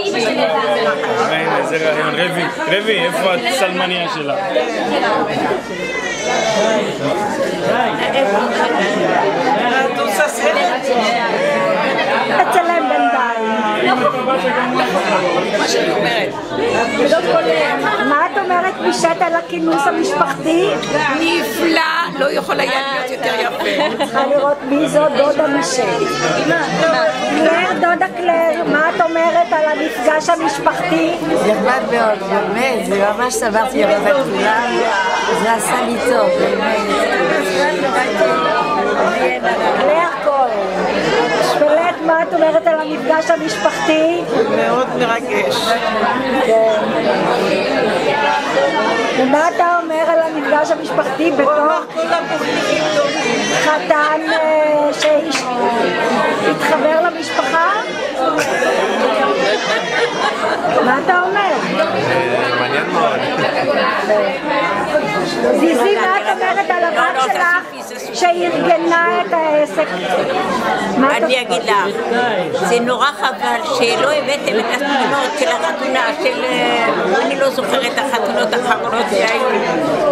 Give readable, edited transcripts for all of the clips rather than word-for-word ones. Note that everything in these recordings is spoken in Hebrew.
אמא שלי הנה, זה רעיון. רבי, איפה הסלמניה שלה? את עושה סרט? אצלם בינתיים. מה שאני אומרת. מה את אומרת משעת על הכינוס המשפחתי? נפלא, לא יכול היה להיות יותר יפה. צריכה לראות מי זו דודה מישל. קלר, דודה קלר, מה את אומרת על המפגש המשפחתי? נחמד מאוד, באמת, זה ממש סברתי לראות את כולם, זה עשה לי טוב, באמת. קלר כהן. שפלט, מה את אומרת על המפגש המשפחתי? מאוד מרגש. כן. ומה אתה אומר על המפגש המשפחתי בתור חתן שהתחבר למשפחה? מה אתה אומר? מעניין מאוד. זיזי, מה את אומרת על הבת שלך שארגנה את העסק? אני אגיד לך, זה נורא חבל שלא הבאתם את התמונות של החתונה, אני לא זוכרת את החתונות האחרונות שהיו,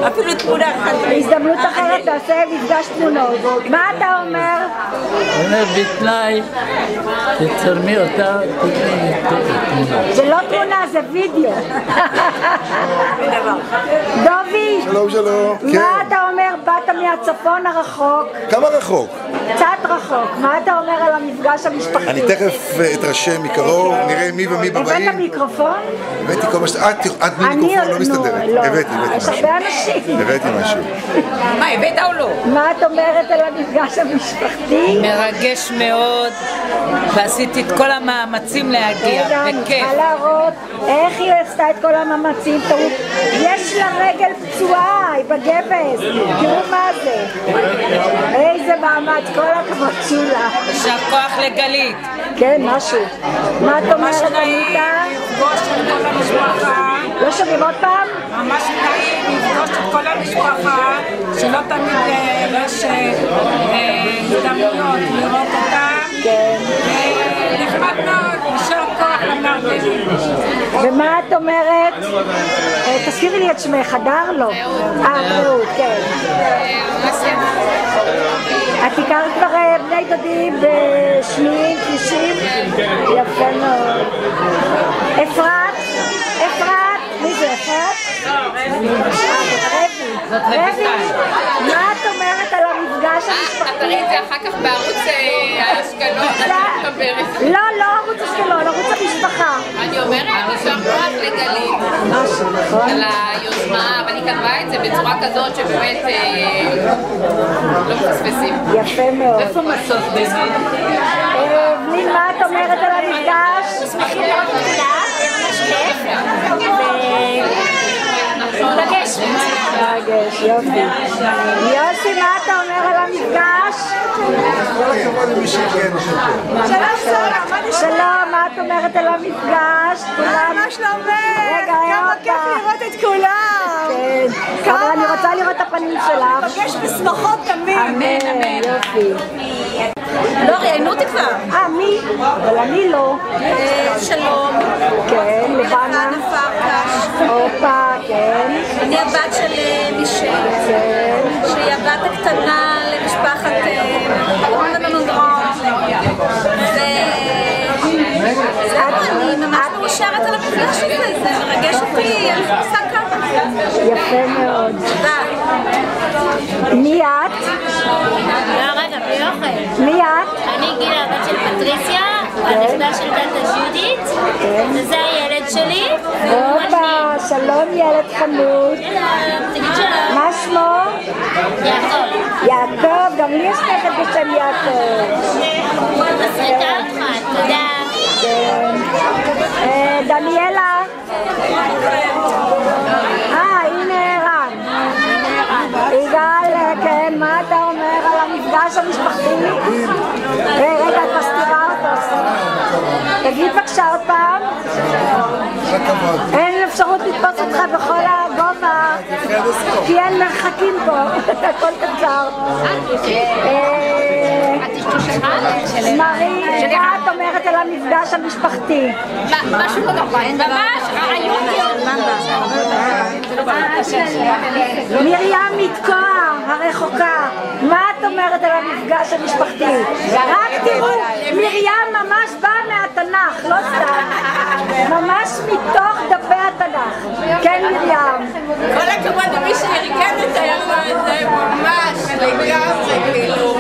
אפילו תמונה אחת. בהזדמנות אחרת תעשה מפגש תמונות. מה אתה אומר? אומר בתנאי, תצלמי אותה, תתני תמונה. זה לא תמונה, זה וידאו. דובי, שלום, שלום. מה אתה אומר? באת מהצפון הרחוק. כמה רחוק? קצת רחוק. מה אתה אומר על המפגש המשפחתי? אני תכף אתרשם מקרוב, נראה מי ומי בבאים. הבאת מיקרופון? הבאתי כל מה את בלי מיקרופון לא מסתדרת. הבאתי יש משהו. הרבה אנשים. הבאתי משהו. מה, הבאת או לא? מה את אומרת על המפגש המשפחתי? מרגש מאוד, ועשיתי את כל המאמצים להגיע, אני בכיף. צריכה להראות איך היא עשתה את כל המאמצים. יש לה רגל פצועה, היא בגבס. תראו מה זה. איזה מאמץ, כל הכבוד שולה. יישר כוח לגלית. כן, משהו. מה את אומרת, אניטה? לפגוש את כל המשפחה. לא שומעים עוד פעם? ממש נעים לפגוש את כל המשפחה, שלא תמיד יש הזדמנויות לראות אותם. כן. נחמד מאוד, יישר כוח למרדלים. ומה את אומרת? תזכירי לי את שמך, הדר לא? רעות, כן. את הכרת כבר בני דודים בשניים, כבישים? יפה מאוד. אפרת? מי זה אפרת? רבי, מה את אומרת על המפגש המשפחתי? תראי את זה אחר כך בערוץ אשקלון, לא ערוץ אשקלון, ערוץ המשפחה. אני אומרת, יישר כוח לגלית על היוזמה, אבל היא כתבה את זה בצורה כזאת שבאמת לא מפספסים. יפה מאוד. איפה מסוף באמת? בלין, מה את אומרת על המפגש? שמחים לראות את כולם, זה ממש כיף. מרגש, יופי. יוסי, מה אתה אומר על המפגש? שלום, מה את אומרת על המפגש? מה שלומך? רגע, כמה כיף לראות את כולם. כן, אבל אני רוצה לראות את הפנים שלך. נפגש בשמחות תמיד. אמן, יופי. לא, ראיינו אותי כבר. מי? אבל אני לא. שלום. כן, לבנה. פרקש. הופה, כן. אני הבת של מישל, שהיא הבת הקטנה למשפחת מונדרון. אני ממש מאושרת על המפגש הזה, זה מרגש אותי, אני חוסה ככה. יפה מאוד. תודה. מי את? לא, רגע, בלי אוכל. מי את? אני גילה, הבת של פטריסיה, הנכדה של דאטה ג'ודית, וזה הילד שלי. הופה, שלום ילד חמוד. תגיד שלום. מה שמו? יעקב. יעקב, גם לי יש נכד בשם יעקב. מסריטה אותך, תודה. דניאלה. הנה ערן. יגאל, כן, מה אתה אומר על המפגש המשפחתי? רגע, את מסתירה אותו. תגיד בבקשה עוד פעם. אין אפשרות לתפוס אותך בכל הגובה, כי אין מרחקים פה, הכל קצר. מרי, מה את אומרת? אומרת על המפגש המשפחתי? משהו לא נורמלי, ממש רעיון מרים מתקוע הרחוקה, מה את אומרת על המפגש המשפחתי? רק תראו, מרים ממש באה מהתנ"ך, לא סתם, ממש מתוך דפי התנ"ך. כן מרים. כל הכבוד למי שריקד את האירוע הזה, ממש לגמרי, כאילו.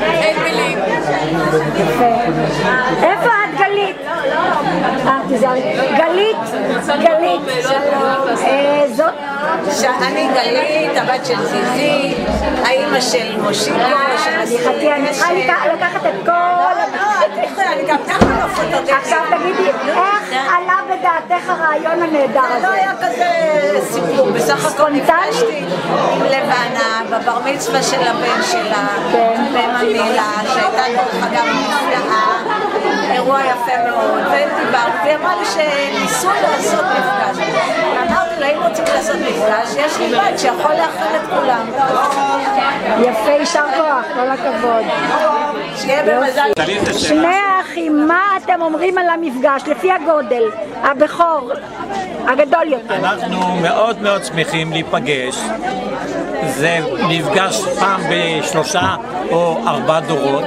אין מילים. יפה. איפה את גלית? גלית, זאת? אני גלית, הבת של זיזי, האמא של מושיקו. אני צריכה לקחת את כל... אני גם ככה לא פוטות. עכשיו תגידי, איך עלה בדעתך הרעיון הנהדר הזה? לא היה כזה סיפור, בסך הכל נפגשתי עם לבנה בבר מצווה של הבן שלה, בממילה, שהייתה דרך אגב נפלאה, אירוע יפה מאוד, ודיברתי, והיא אמרה לי שניסו לעשות מפגש. אמרתי לה, אם רוצים לעשות מפגש, יש לי בית שיכול לאחד את כולם. יפה, יישר כוח, כל הכבוד. שיהיה במזל. שני האחים, מה אתם אומרים על המפגש, לפי הגודל, הבכור, הגדול יותר? אנחנו מאוד מאוד שמחים להיפגש. זה מפגש פעם ב3 או 4 דורות,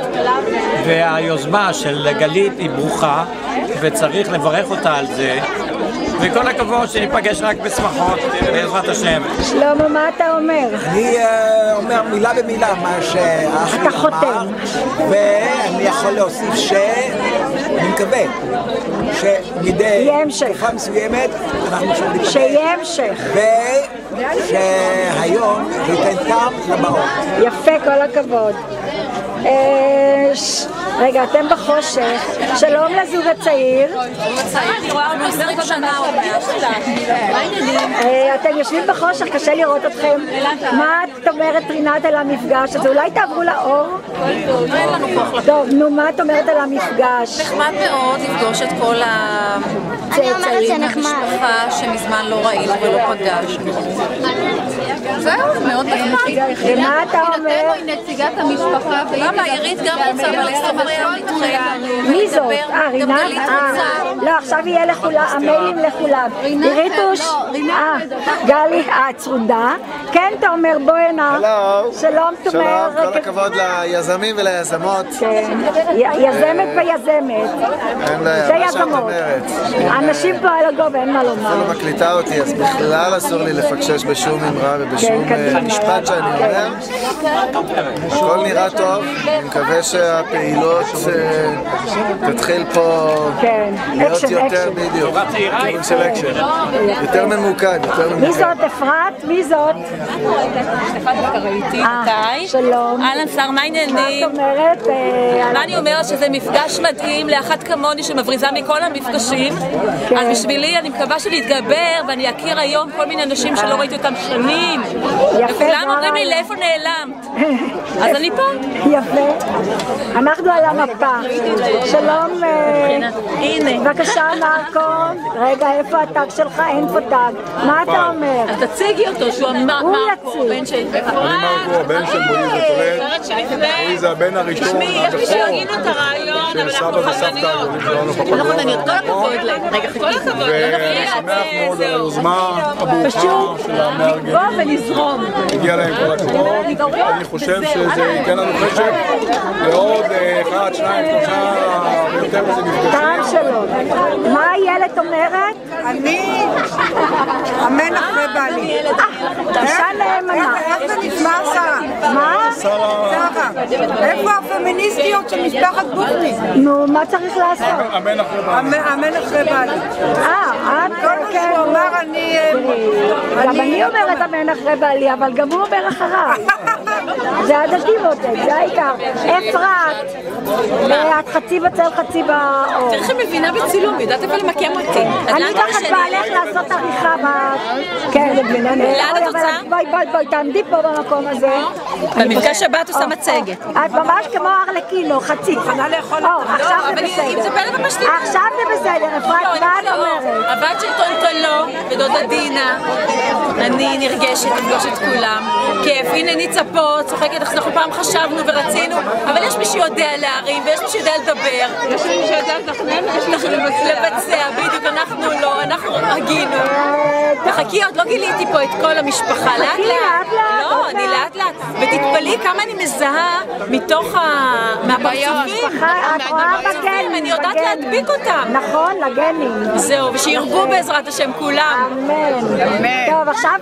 והיוזמה של גלית היא ברוכה, וצריך לברך אותה על זה. וכל הכבוד שניפגש רק בשמחות, בעזרת השם. שלמה, מה אתה אומר? אני אומר מילה במילה מה שהאחי אמר, ואני יכול להוסיף שאני מקווה שמדי תקופה מסוימת אנחנו שוב ניפגש. שיהיה המשך. ושהיום ניתן טעם לבאות. יפה, כל הכבוד. רגע, אתם בחושך. שלום לזוג הצעיר. אני רואה עוד 20 שנה עוד אתם יושבים בחושך, קשה לראות אתכם. מה את אומרת רינת על המפגש הזה? אולי תעברו לאור? אין לנו פה החלטה. טוב, נו, מה את אומרת על המפגש? נחמד מאוד לפגוש את כל הצאצאים מהמשפחה שמזמן לא ראינו ולא פגשנו. זהו, מאוד נחמד. ומה אתה אומר? היא נציגת המשפחה. למה? עירית גם רוצה, אבל אסתר היה איתכם. מי זאת? רינת? לא, עכשיו יהיה לכולם, המיילים לכולם. עיריתוש? גלי, צרודה. כן, אתה אומר, בואי הנה. שלום, תומר. שלום, כל הכבוד ליזמים וליזמות. כן, יזמת ויזמת. אין בעיה, מה שאת אומרת. אנשים פה על הגובה, אין מה לומר. לא מקליטה אותי, אז בכלל אסור לי לפקשש בשום אמרה ובשום משפט שאני אומר. הכל נראה טוב, אני מקווה שהפעילות תתחיל פה להיות יותר בדיוק. כיוון של אקשן. יותר ממוקד, יותר ממוקד. מי זאת אפרת? מי זאת? שלום. אהלן שר, מה העניינים? מה את אומרת? מה אני אומרת? שזה מפגש מדהים לאחת כמוני שמבריזה מכל המפגשים. אז בשבילי אני מקווה שנתגבר ואני אכיר היום כל מיני אנשים שלא ראיתי אותם שנים. וכולם אומרים לי לאיפה נעלמת. אז אני פה. יפה. אנחנו על המפה. שלום. הנה. בבקשה מרקו. רגע, איפה הטאג שלך? אין פה טאג. מה אתה אומר? אז תציגי אותו שהוא מרקו, בן של... אני מרקו, הבן של מועיז ותולד. מועיז זה הבן הראשון, הבכור של סבא וסבתא הגדולים שלנו בפגון. נכון, אני כל הכבוד להם. רגע, כל הכבוד. ושמח מאוד על היוזמה הברוכה של המארגנים. בוא ונזרום. הגיע להם כל הכבוד. אני חושב שזה ייתן לנו חשק לעוד 1, 2, 3 ויותר מזה מפגשים. טעם שלו. מה הילד אומרת? אני אמן אחרי בעלי. אישה נאמנה. איך זה נשמע שרה? מה? שרה. איפה הפמיניסטיות של משפחת בוכני? נו, מה צריך לעשות? אמן אחרי בעלי. אמן אחרי בעלי. את כל מה שהוא אמר אני... גם אני אומרת אמן אחרי בעלי, אבל גם הוא אומר אחריי. זה הדתי מותק, זה העיקר. אפרת, את חצי בצל חצי באור. תראי מבינה בצילום, יודעת אבל למקם אותי. אני אקח את בעלך לעשות עריכה כן, לאן את רוצה? בואי, תעמדי פה במקום הזה. במפגש הבא את עושה מצגת. את ממש כמו ארלקינו, חצי. מוכנה לאכול עכשיו זה בסדר. עכשיו זה בסדר, אפרת, מה את אומרת? הבת של טונטולו ודודה דינה, אני נרגשת לפגוש את כולם. כיף, הנה ניצה פה, צוחקת בטח שאנחנו פעם חשבנו ורצינו, אבל יש מי שיודע להרים ויש מי שיודע לדבר. יש מי שיודע לבצע, בדיוק, אנחנו לא, אנחנו הגינו. וחכי, עוד לא גיליתי פה את כל המשפחה, לאט לאט. לא, אני לאט לאט. ותתפלאי כמה אני מזהה מתוך מהפרצופים. אני יודעת להדביק אותם. נכון, לגנים. זהו, ושירגו בעזרת השם כולם. אמן. טוב, עכשיו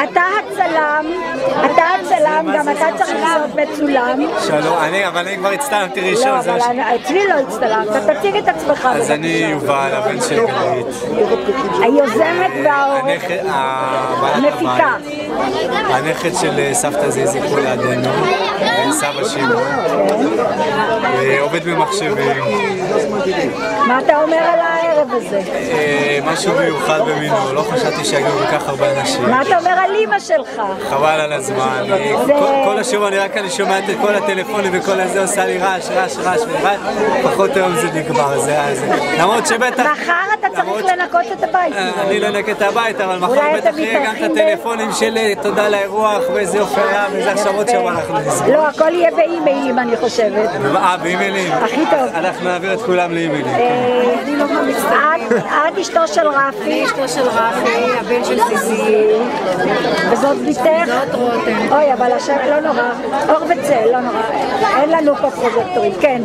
אתה הצלם, גם אתה צריך להיות מצולם. שלום, אבל אני כבר הצטלמתי ראשון. לא, אבל אצלי לא הצטלמת. תציג את עצמך. אז אני יובל, הבן של גלית. היוזמת והמפיקה. הנכד של סבתא זיזי פה לידינו, סבא שמעון. עובד במחשבים. מה אתה אומר על הערב הזה? משהו מיוחד במינו, לא חשבתי שיגיעו כל כך הרבה אנשים. מה אתה אומר על אמא שלך? חבל על הזמן. כל השבוע אני שומע את כל הטלפונים וכל הזה עושה לי רעש, פחות היום זה נגמר. למרות שבטח... מחר אתה צריך לנקות את הבית. אני לא אנקה את הבית, אבל מחר בטח יהיה גם את הטלפונים של תודה לאירוח ואיזה יופי היה ואיזה הכשרות שם אנחנו נסגור. לא, הכל יהיה באימיילים אני חושבת. באימיילים? הכי טוב. אנחנו נעביר את כולם לאימיילים. את אשתו של רפי. אשתו של רפי, הבן של זיזי. וזאת ביתך? זאת רותם. אוי, אבל השם לא נורא. אור וצל, לא נורא. אין לנו פה פרוזקטורית. כן.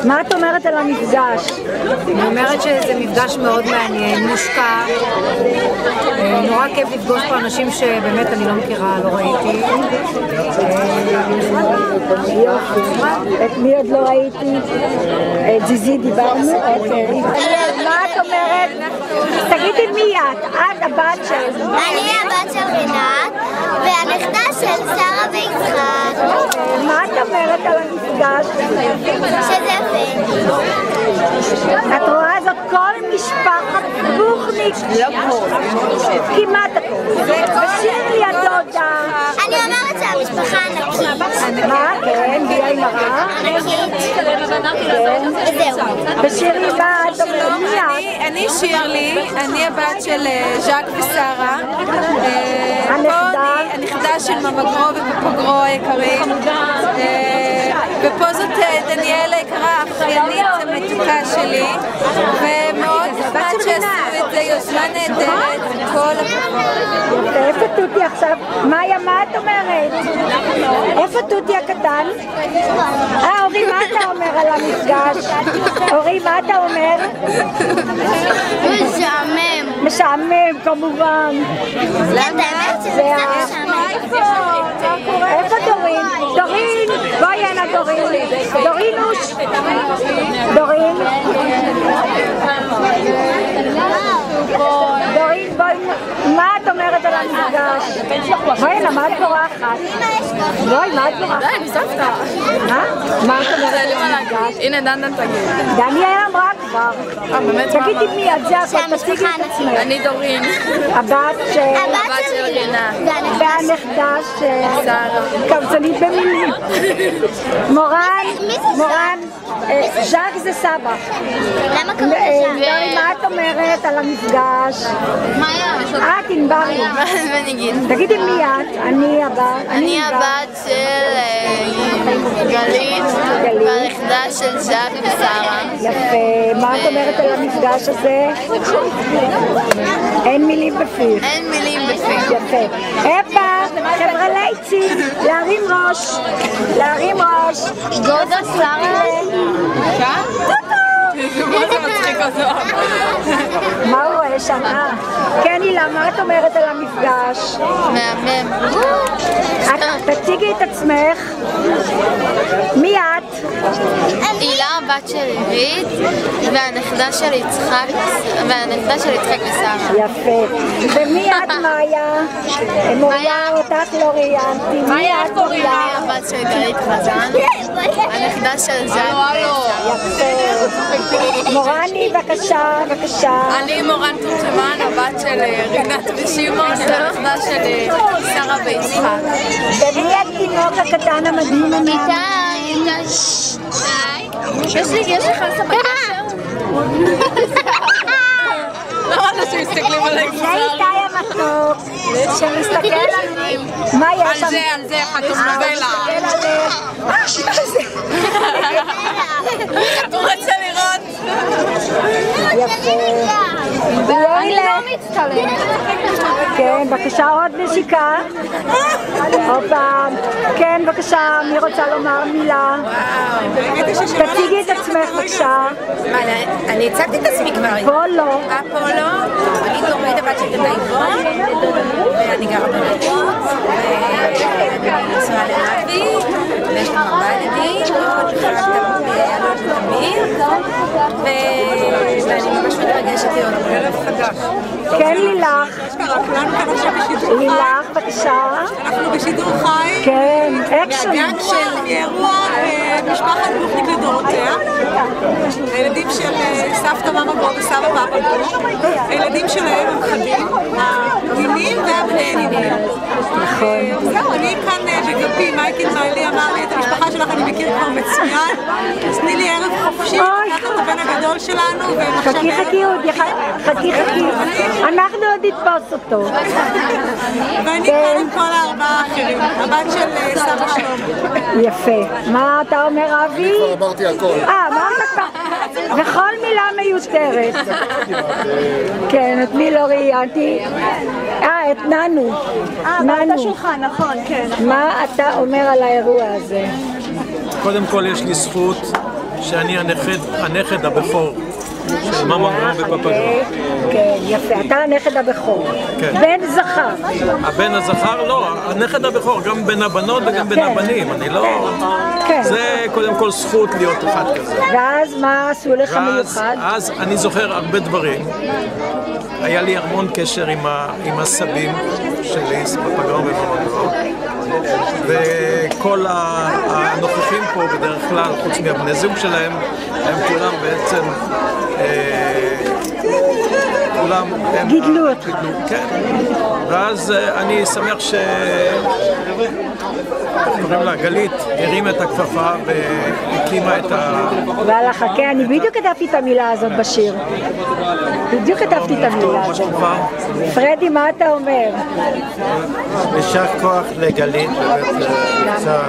מה את אומרת על המפגש? אני אומרת שזה מפגש מאוד מעניין, מושקע. נורא כיף לפגוש פה אנשים שבאמת אני לא מכירה, לא ראיתי. את מי עוד לא ראיתי? את זיזי דיברנו? מה את אומרת? תגידי מי את? את הבת של... אני הבת של רינת והנכדה של שרה ויצחק. מה את אומרת על המפגש? שזה יפה. את רואה זאת כל משפחת בוכניק. כמעט הכל. ושירלי הדודה. אני אומרת שהמשפחה ענקית. מה? כן, מי הימרה? ענקית. וזהו. ושירלי מה את אומרת? מי את? אני שירלי, אני הבת של ז'ק ושרה. הנכדה של ממגרו ופפגרו היקרים. ופה זאת דניאל היקרה, האחיינית המתוקה שלי. ומאוד נחמד שעשו את זה, יוזמה נהדרת, כל הכבוד. איפה תותי עכשיו? מאיה, מה את אומרת? איפה תותי הקטן? אורי, מה אתה אומר על המפגש? אורי, מה אתה אומר? משעמם. משעמם, כמובן. איפה דורין? דורין! בואי הנה דורין. דורינוש! דורין! דורין, בואי, מה את אומרת על המפגש? בואי הנה, מה את בורחת? בואי, מה את בורחת? די, בסבתא. מה את אומרת על המפגש? הנה, דנדן תגיד. דניאל אמרה כבר. באמת? תגידי מי את זה, אבל תציגי את עצמך. אני דורין. הבת של רינה. והנכדה של... שרה. קבצנית במילים. מורן, ז'ק זה סבא. למה קוראים לז'ק? דורי, מה את אומרת על המפגש? את ענברי. תגידי מי את? אני הבת. אני הבת של גלית והנכדה של ז'ק ושרה. יפה. מה את אומרת על המפגש הזה? אין מילים בפיך. אין מילים בפיך. יפה. אפה, חבר'ה לייצים, להרים ראש. להרים ראש. גודה שרה. מה זה מצחיק אותו? מה הוא רואה שם? כן, הילה, מה את אומרת על המפגש? מהמם. תציגי את עצמך. מי את? הילה הבת של עברית והנכדה של יצחק ושרה. יפה. ומי את מאיה? מוריה אותך לא ראיינתי. מי את קוראים לי? הבת של גלית חזן. הנכדה של ז'ק. יפה. מורני, בבקשה. אני מורן תורג'מן, הבת של רינת ושמעון, הנכדה של שרה ויצחק. ומי התינוק הקטן המדהים המאמן? יש לך סבבה לא רצה שמסתכלים עליי. זה איתי המתוק. שמסתכל על מה יש שם? על זה חתונבלה. הוא רוצה לראות. יפה. אני לא מצטלמת. כן, בבקשה עוד נשיקה. עוד פעם. כן, בבקשה, מי רוצה לומר מילה? תציגי את עצמך בבקשה. אני הצגתי את עצמי כבר. פולו. פולו. אני דורית הבת של גדעי גבון, ואני גרה בריחות, ואני נשואה לאבי, ויש לנו 4 ילדים, עוד תמיר, ואני ממש מתרגשת להיות ערב חדש. כן, לילך. לילך, בבקשה. אנחנו בשידור חי. כן, אקשן. מהגג של אירוע משפחת בוכניק לדורותיה. הילדים של סבתא מאמה בו וסבא פאפה בו. הילדים שלהם הם חדים, הנינים והבני נינים. נכון. זהו, אני כאן בגבי, מייקל מעלי אמר לי, את המשפחה שלך אני מכיר כבר מצוין. אז תני לי ערב חופשי, לקחת את הבן הגדול שלנו. חכי, חכי, אנחנו עוד נתפוס אותו. ואני כאן עם כל 4 האחרים, הבת של סבא שלום. יפה. מה אתה אומר, אבי? אני כבר אמרתי הכל. אמרת כבר. וכל מילה מיותרת. כן, את מי לא ראיינתי? את ננו. אמרת שולחן, נכון, כן. מה אתה אומר על האירוע הזה? קודם כל יש לי זכות שאני הנכד הבכור של מאמה גרום ופאפה גרום. כן, יפה. אתה הנכד הבכור. כן. בן זכר. הבן הזכר לא, הנכד הבכור, גם בין הבנות וגם בין הבנים. אני לא... זה קודם כל זכות להיות אחד כזה. ואז מה עשו לך מיוחד? אז אני זוכר הרבה דברים. היה לי המון קשר עם הסבים שלי, פאפה גרום ומאמה גרום. וכל הנוכחים פה בדרך כלל, חוץ מהבני זוג שלהם, הם כולם בעצם, כולם הם גידלו אותך. כן. ואז אני שמח קוראים לה גלית, הרימה את הכפפה והקימה את ה... והלך, כן, אני בדיוק כתבתי את המילה הזאת בשיר. בדיוק כתבתי את המילה הזאת. פרדי, מה אתה אומר? יישר כוח לגלית, באמת קצת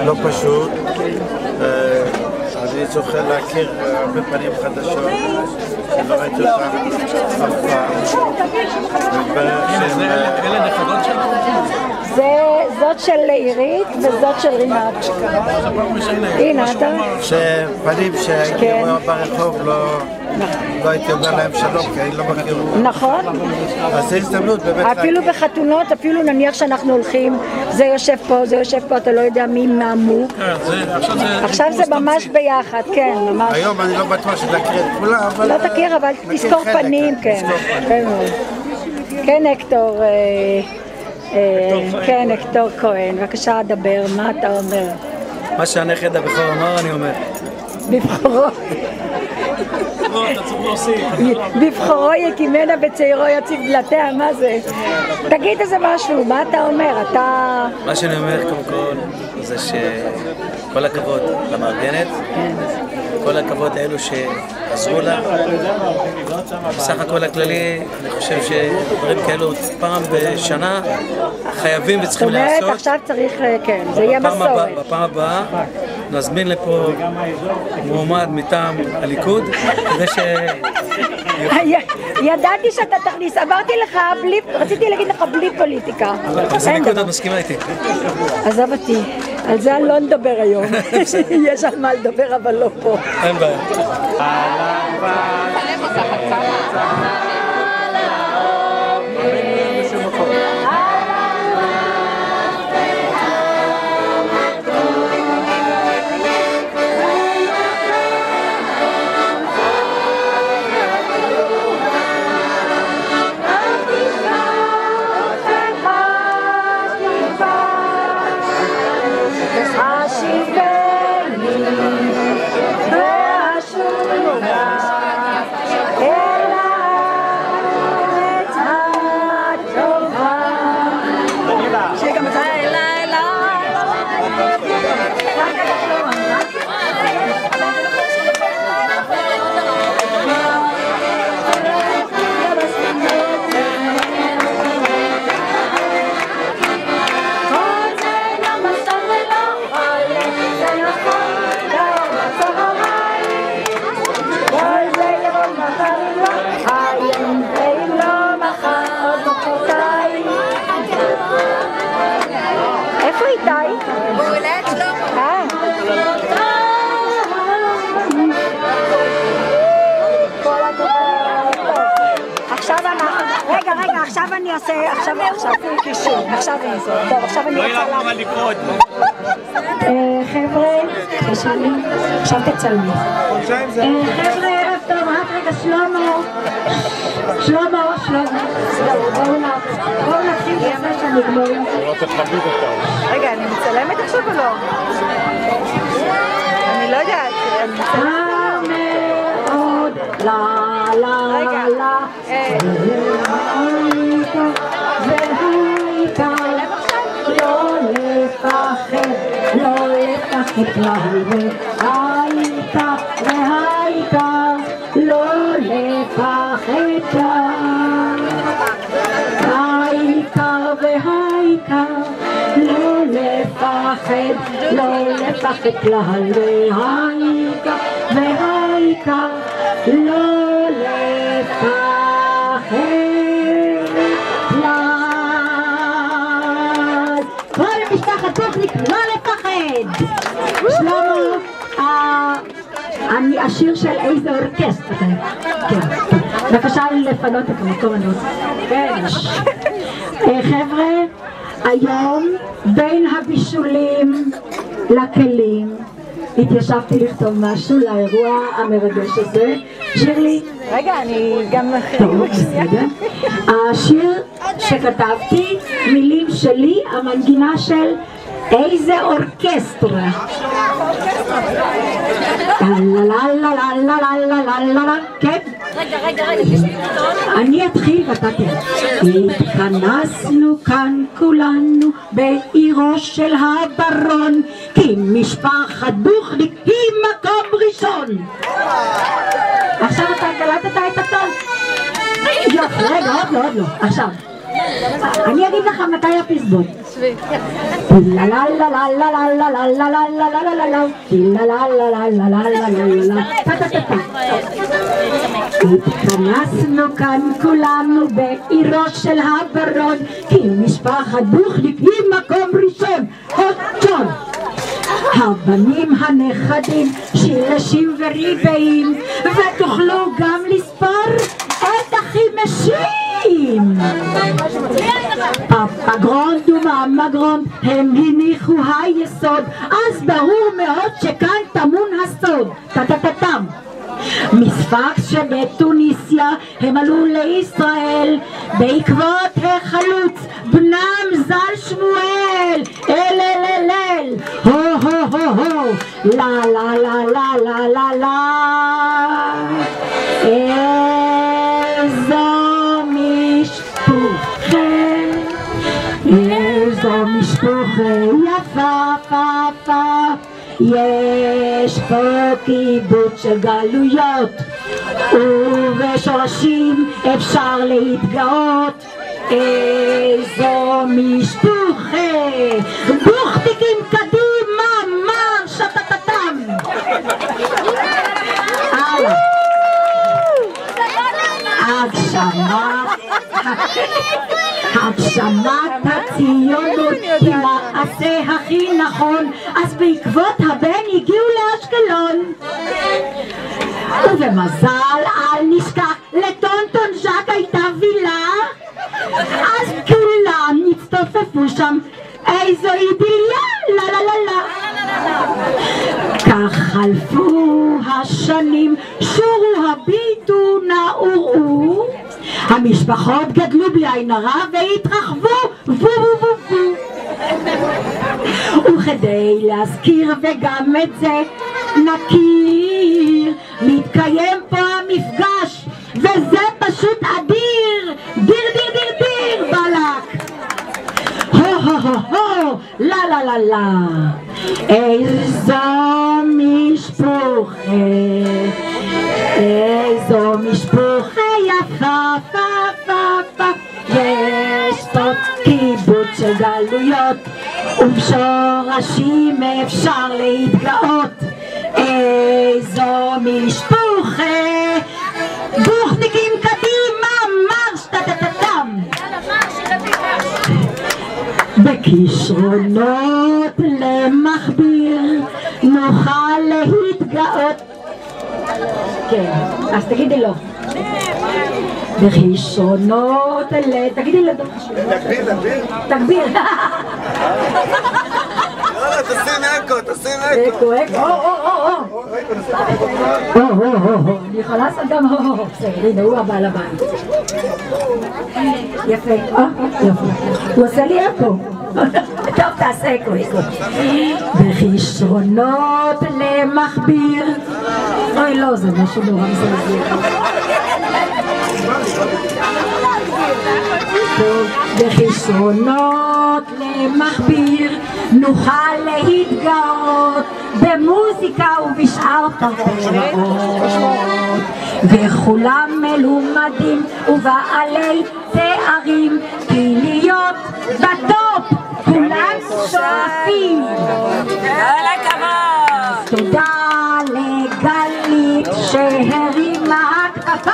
לא פשוט. אני זוכר להכיר הרבה פנים חדשות, שלא ראיתי אותם אף פעם. אלה נכדות שלנו? זאת של עירית וזאת של רינת. הנה, אתה... שפנים שהייתי רואה ברחוב לא הייתי אומר להם שלום, כי אני לא מכיר. נכון. אז זה הזדמנות באמת להכיר. אפילו בחתונות, אפילו נניח שאנחנו הולכים, זה יושב פה, אתה לא יודע מי מאמו. עכשיו זה ממש ביחד, כן, ממש. היום אני לא בטוח שתכיר את כולם, אבל... לא תכיר, אבל תזכור פנים, כן. כן, הקטור. כן, הקטור כהן. בבקשה, דבר, מה אתה אומר? מה שהנכד הבכור אמר, אני אומר. בבחורו. בבחורו יקימנה בצעירו יציב דלתיה, מה זה? תגיד איזה משהו, מה אתה אומר? מה שאני אומר קודם כל זה שכל הכבוד למארגנת, כל הכבוד לאלו שעזרו לה. בסך הכל הכללי, אני חושב שדברים כאלו פעם בשנה חייבים וצריכים לעשות. זאת אומרת, עכשיו צריך, כן, זה יהיה מסורת. בפעם הבאה נזמין לפה מועמד מטעם הליכוד, כדי ש... ידעתי שאתה תכניס, אמרתי לך, רציתי להגיד לך בלי פוליטיקה. אז הליכוד את מסכימה איתי. עזוב אותי, על זה אני לא נדבר היום. יש על מה לדבר, אבל לא פה. אין בעיה. עכשיו אני אעשה, עכשיו קישור, עכשיו אני אעשה, טוב, עכשיו אני אעשה חבר'ה, עכשיו תצלמי. חבר'ה, ערב טוב, רק רגע, שלמה, בואו נתחיל לפני שאני אגמור. רגע, אני מצלמת עכשיו או לא? אני לא יודעת, אני מצלמת מאוד, לה, והעיקר לא לפחד כלל, והעיקר לא לפחד כלל, העיקר והעיקר לא לפחד כלל, והעיקר לא לפחד כלל. כל משפחת בוכניק לא לפחד. שלמה, השיר של איזה אורקסטר. כן, בבקשה לפנות את המקום הזה. חבר'ה, היום בין הבישולים לכלים התיישבתי לכתוב משהו לאירוע המרגש הזה. שירלי, רגע, אני גם טוב, בסדר. השיר שכתבתי, מילים שלי, המנגינה של איזה אורקסטרה. כן? רגע, יש לי קטון. אני אתחיל ואתה תראה. התכנסנו כאן כולנו בעירו של הברון, כי משפחת בוכניק היא מקום ראשון. עכשיו אתה קלטת את הטון? יופי, רגע, עוד לא. עכשיו, אני אגיד לך מתי הפסבון. התכנסנו כאן כולנו בעירו של הברון, כי משפחת בוכניק היא מקום ראשון. עוד טוב, הבנים הנכדים שילשים וריבעים, ותוכלו גם לספור את החימשים. פאפה גרונד ומאמה גרונד הם הניחו היסוד, אז ברור מאוד שכאן טמון הסוד. טטטטם. מספקס שבטוניסיה הם עלו לישראל בעקבות החלוץ בנם ז"ל שמואל. אל הו לה לה לה לה לה לה לה. איזו משפחה יפה, יש פה קיבוץ של גלויות, ובשורשים אפשר להתגאות. איזו משפחה, בוכניקים קדימה, מרש טטטם. הגשמת הציונות היא מעשה הכי נכון, אז בעקבות הבן הגיעו לאשקלון, ובמזל אל נשכח לטונטון ז'ק הייתה וילה, אז כולם נצטופפו שם. איזו אידיליה, לה לה לה לה. כך חלפו השנים, שורו הביטו נעורו, המשפחות גדלו בלי עין הרע והתרחבו וו וו וו. וכדי להזכיר וגם את זה נכיר, מתקיים פה המפגש וזה פשוט אדיר. דיר דיר דיר דיר בלק. הו לה לה לה לה. איזו משפחה, איזו משפחה יפה פה פה. יש פה קיבוץ של גלויות, ובשורשים אפשר להתגאות. איזו משפחה, בוכניקים קדימה, מרש טטטטם. בכישרונות למכביר נוכל להתגאות. כן, אז תגידי לו. בכישרונות תגידי לו. תגביר. לא, תשים אקו, תשים אקו. אני יכולה לעשות גם בסדר, הנה הוא הבעל הבית. יפה, הוא עושה לי אקו. טוב, תעשה אקו. בכישרונות למכביר. אוי לא, זה משהו נורא מזלזל. בכישרונות למכביר נוכל להתגאות במוזיקה ובשאר תרבויות, וכולם מלומדים ובעלי תארים, כי להיות בטופ כולם שואפים. תודה לגלית שהרימה הכפפה.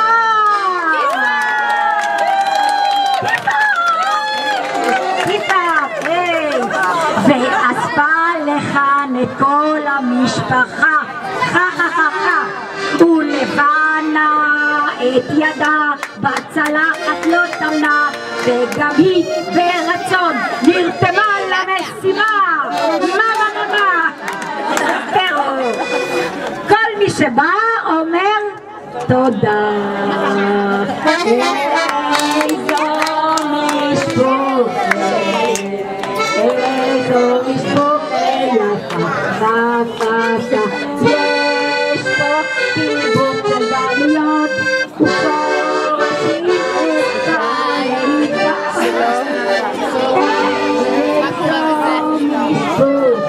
ואספה לכאן את כל המשפחה, ולבנה את ידה בצלחת לא טמנה, וגם היא ברצון נרתמה למשימה. מה כל מי שבא אומר תודה. איזו משפחה יפה חפשה, יש פה חיבור של בעליות ושורשים את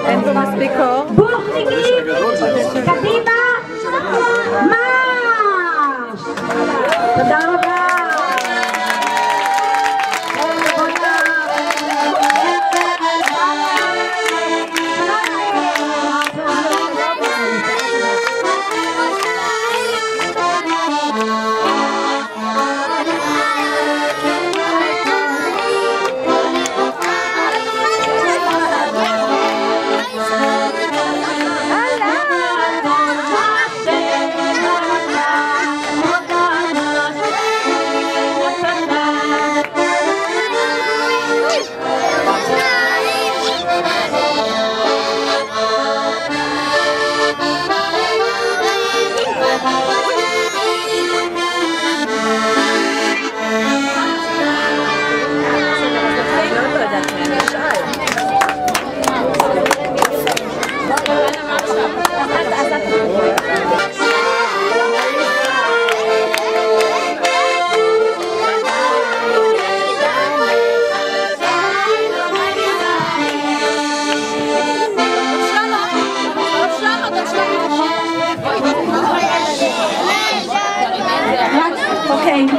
אין פה מספיק אור. בוכניקים, קדימה, מש. תודה רבה.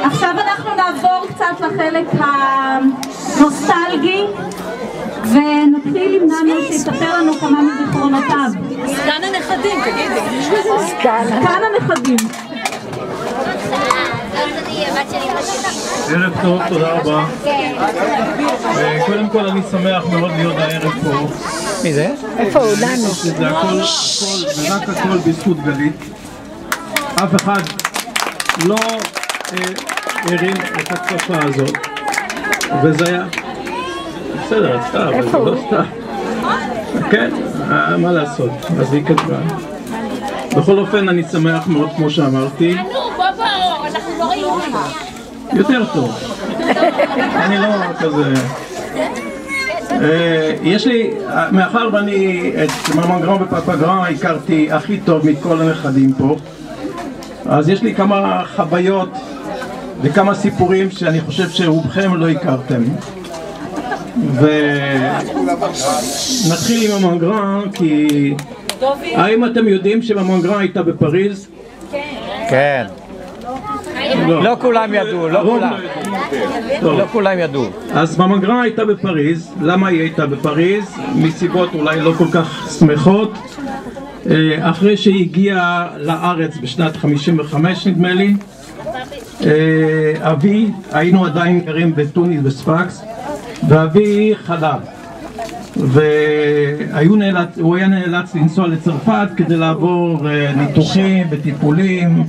עכשיו אנחנו נעבור קצת לחלק הנוסטלגי ונתחיל עם ננו שיספר לנו כמה מזיכרונותיו. סגן הנכדים, תגידי. סגן הנכדים. ערב טוב, תודה רבה. קודם כל אני שמח מאוד להיות הערב פה. מי זה? איפה הוא? ננו. זה הכל, ורק הכל בזכות גלית. אף אחד לא הרים את הכפפה הזאת, וזה היה בסדר, רצתה, אבל זה לא סתם. כן, מה לעשות, אז היא כתבה. בכל אופן אני שמח מאוד, כמו שאמרתי. אנחנו לא ראינו. יותר טוב. אני לא כזה... יש לי, מאחר ואני את מאמה גרם ופאפה גרם הכרתי הכי טוב מכל הנכדים פה, אז יש לי כמה חוויות וכמה סיפורים שאני חושב שרובכם לא הכרתם. ונתחיל עם מאמה גרם, כי האם אתם יודעים שמאמה גרם הייתה בפריז? כן. לא כולם ידעו, לא כולם ידעו. אז מאמה גרם הייתה בפריז. למה היא הייתה בפריז? מסיבות אולי לא כל כך שמחות. אחרי שהיא הגיעה לארץ בשנת 55 נדמה לי, אבי, היינו עדיין גרים בטוניס בספאקס, ואבי חלה. והוא היה נאלץ לנסוע לצרפת כדי לעבור ניתוחים וטיפולים,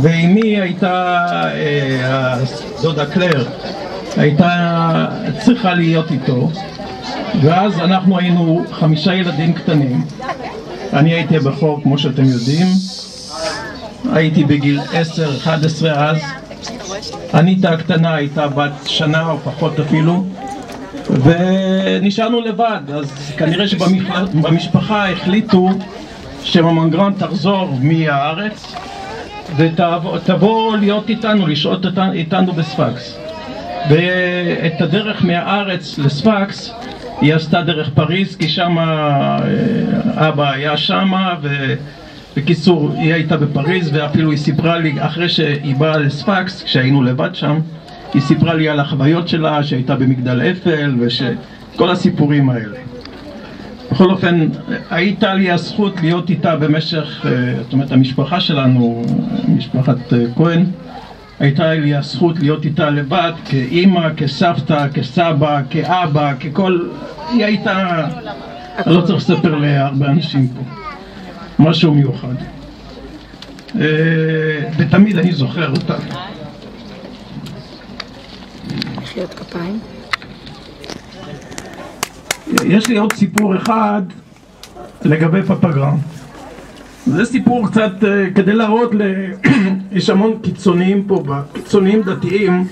ואימי הייתה, דודה קלר, הייתה צריכה להיות איתו, ואז אנחנו היינו 5 ילדים קטנים. אני הייתי הבכור כמו שאתם יודעים, הייתי בגיל 10-11 אז, אניטה הקטנה הייתה בת שנה או פחות אפילו, ונשארנו לבד. אז כנראה שבמשפחה החליטו שמאמה גרנד תחזור מהארץ ותבוא להיות איתנו, לשהות איתנו בספקס. ואת הדרך מהארץ לספקס היא עשתה דרך פריז, כי שם אבא היה שם, ובקיצור היא הייתה בפריז, ואפילו היא סיפרה לי אחרי שהיא באה לספקס, כשהיינו לבד שם, היא סיפרה לי על החוויות שלה שהייתה במגדל אפל וכל הסיפורים האלה. בכל אופן, הייתה לי הזכות להיות איתה במשך, זאת אומרת המשפחה שלנו, משפחת כהן, הייתה לי הזכות להיות איתה לבד, כאימא, כסבתא, כסבא, כאבא, ככל... היא הייתה... אני לא צריך לספר להרבה אנשים פה. משהו מיוחד. ותמיד אני זוכר אותה. מחיאות כפיים. יש לי עוד סיפור אחד לגבי פאפה גרנד. זה סיפור קצת כדי להראות יש המון קיצוניים פה, קיצוניים דתיים,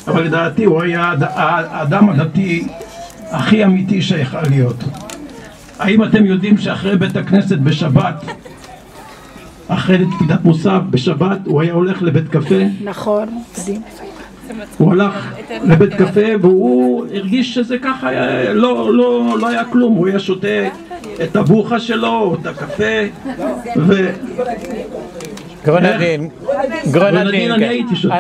אבל לדעתי הוא היה האדם הדתי הכי אמיתי שיכול להיות. האם אתם יודעים שאחרי בית הכנסת בשבת, אחרי תפילת מוסף בשבת, הוא היה הולך לבית קפה? נכון, יודעים. הוא הלך לבית קפה והוא הרגיש שזה ככה, לא היה כלום, הוא היה שותה את הבוכה שלו, את הקפה, גרנדין, גרנדין אני הייתי שותה.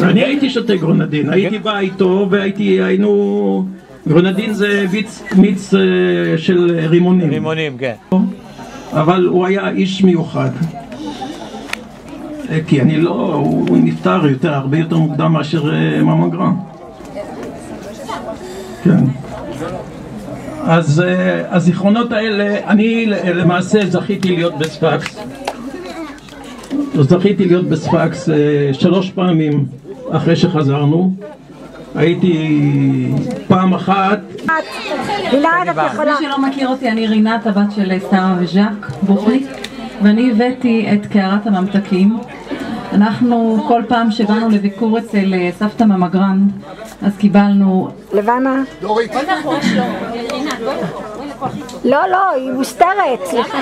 אני הייתי שותה גרנדין, הייתי בא איתו והיינו... גרנדין זה מיץ של רימונים. רימונים, כן. אבל הוא היה איש מיוחד. כי אני לא... הוא נפטר הרבה יותר מוקדם מאשר מאמה גרנד. כן. אז הזיכרונות האלה, אני למעשה זכיתי להיות בספקס. זכיתי להיות בספקס 3 פעמים אחרי שחזרנו. הייתי פעם אחת... מי שלא מכיר אותי, אני רינת, הבת של שרה וז'אק בוכרי, ואני הבאתי את קערת הממתקים. אנחנו כל פעם שבאנו לביקור אצל סבתא מאמה גרנד, אז קיבלנו... לבנה? דורית. לא, היא מוסתרת, סליחה.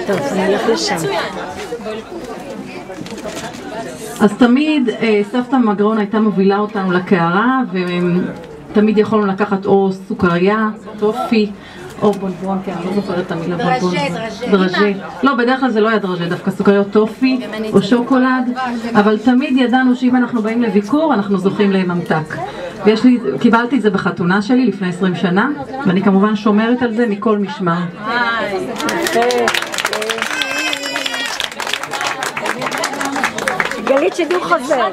טוב, אני הולך לשם. אז תמיד סבתא מאמה גרנד הייתה מובילה אותנו לקערה, ותמיד יכולנו לקחת או סוכריה, טופי, או בונבון, כן, אני לא זוכרת את המילה בונבון. דרז'ה. לא, בדרך כלל זה לא היה דרז'ה, דווקא סוכריות טופי או שוקולד, אבל תמיד ידענו שאם אנחנו באים לביקור, אנחנו זוכים לממתק. קיבלתי את זה בחתונה שלי לפני 20 שנה, ואני כמובן שומרת על זה מכל משמר. גלית, שידור חוזר.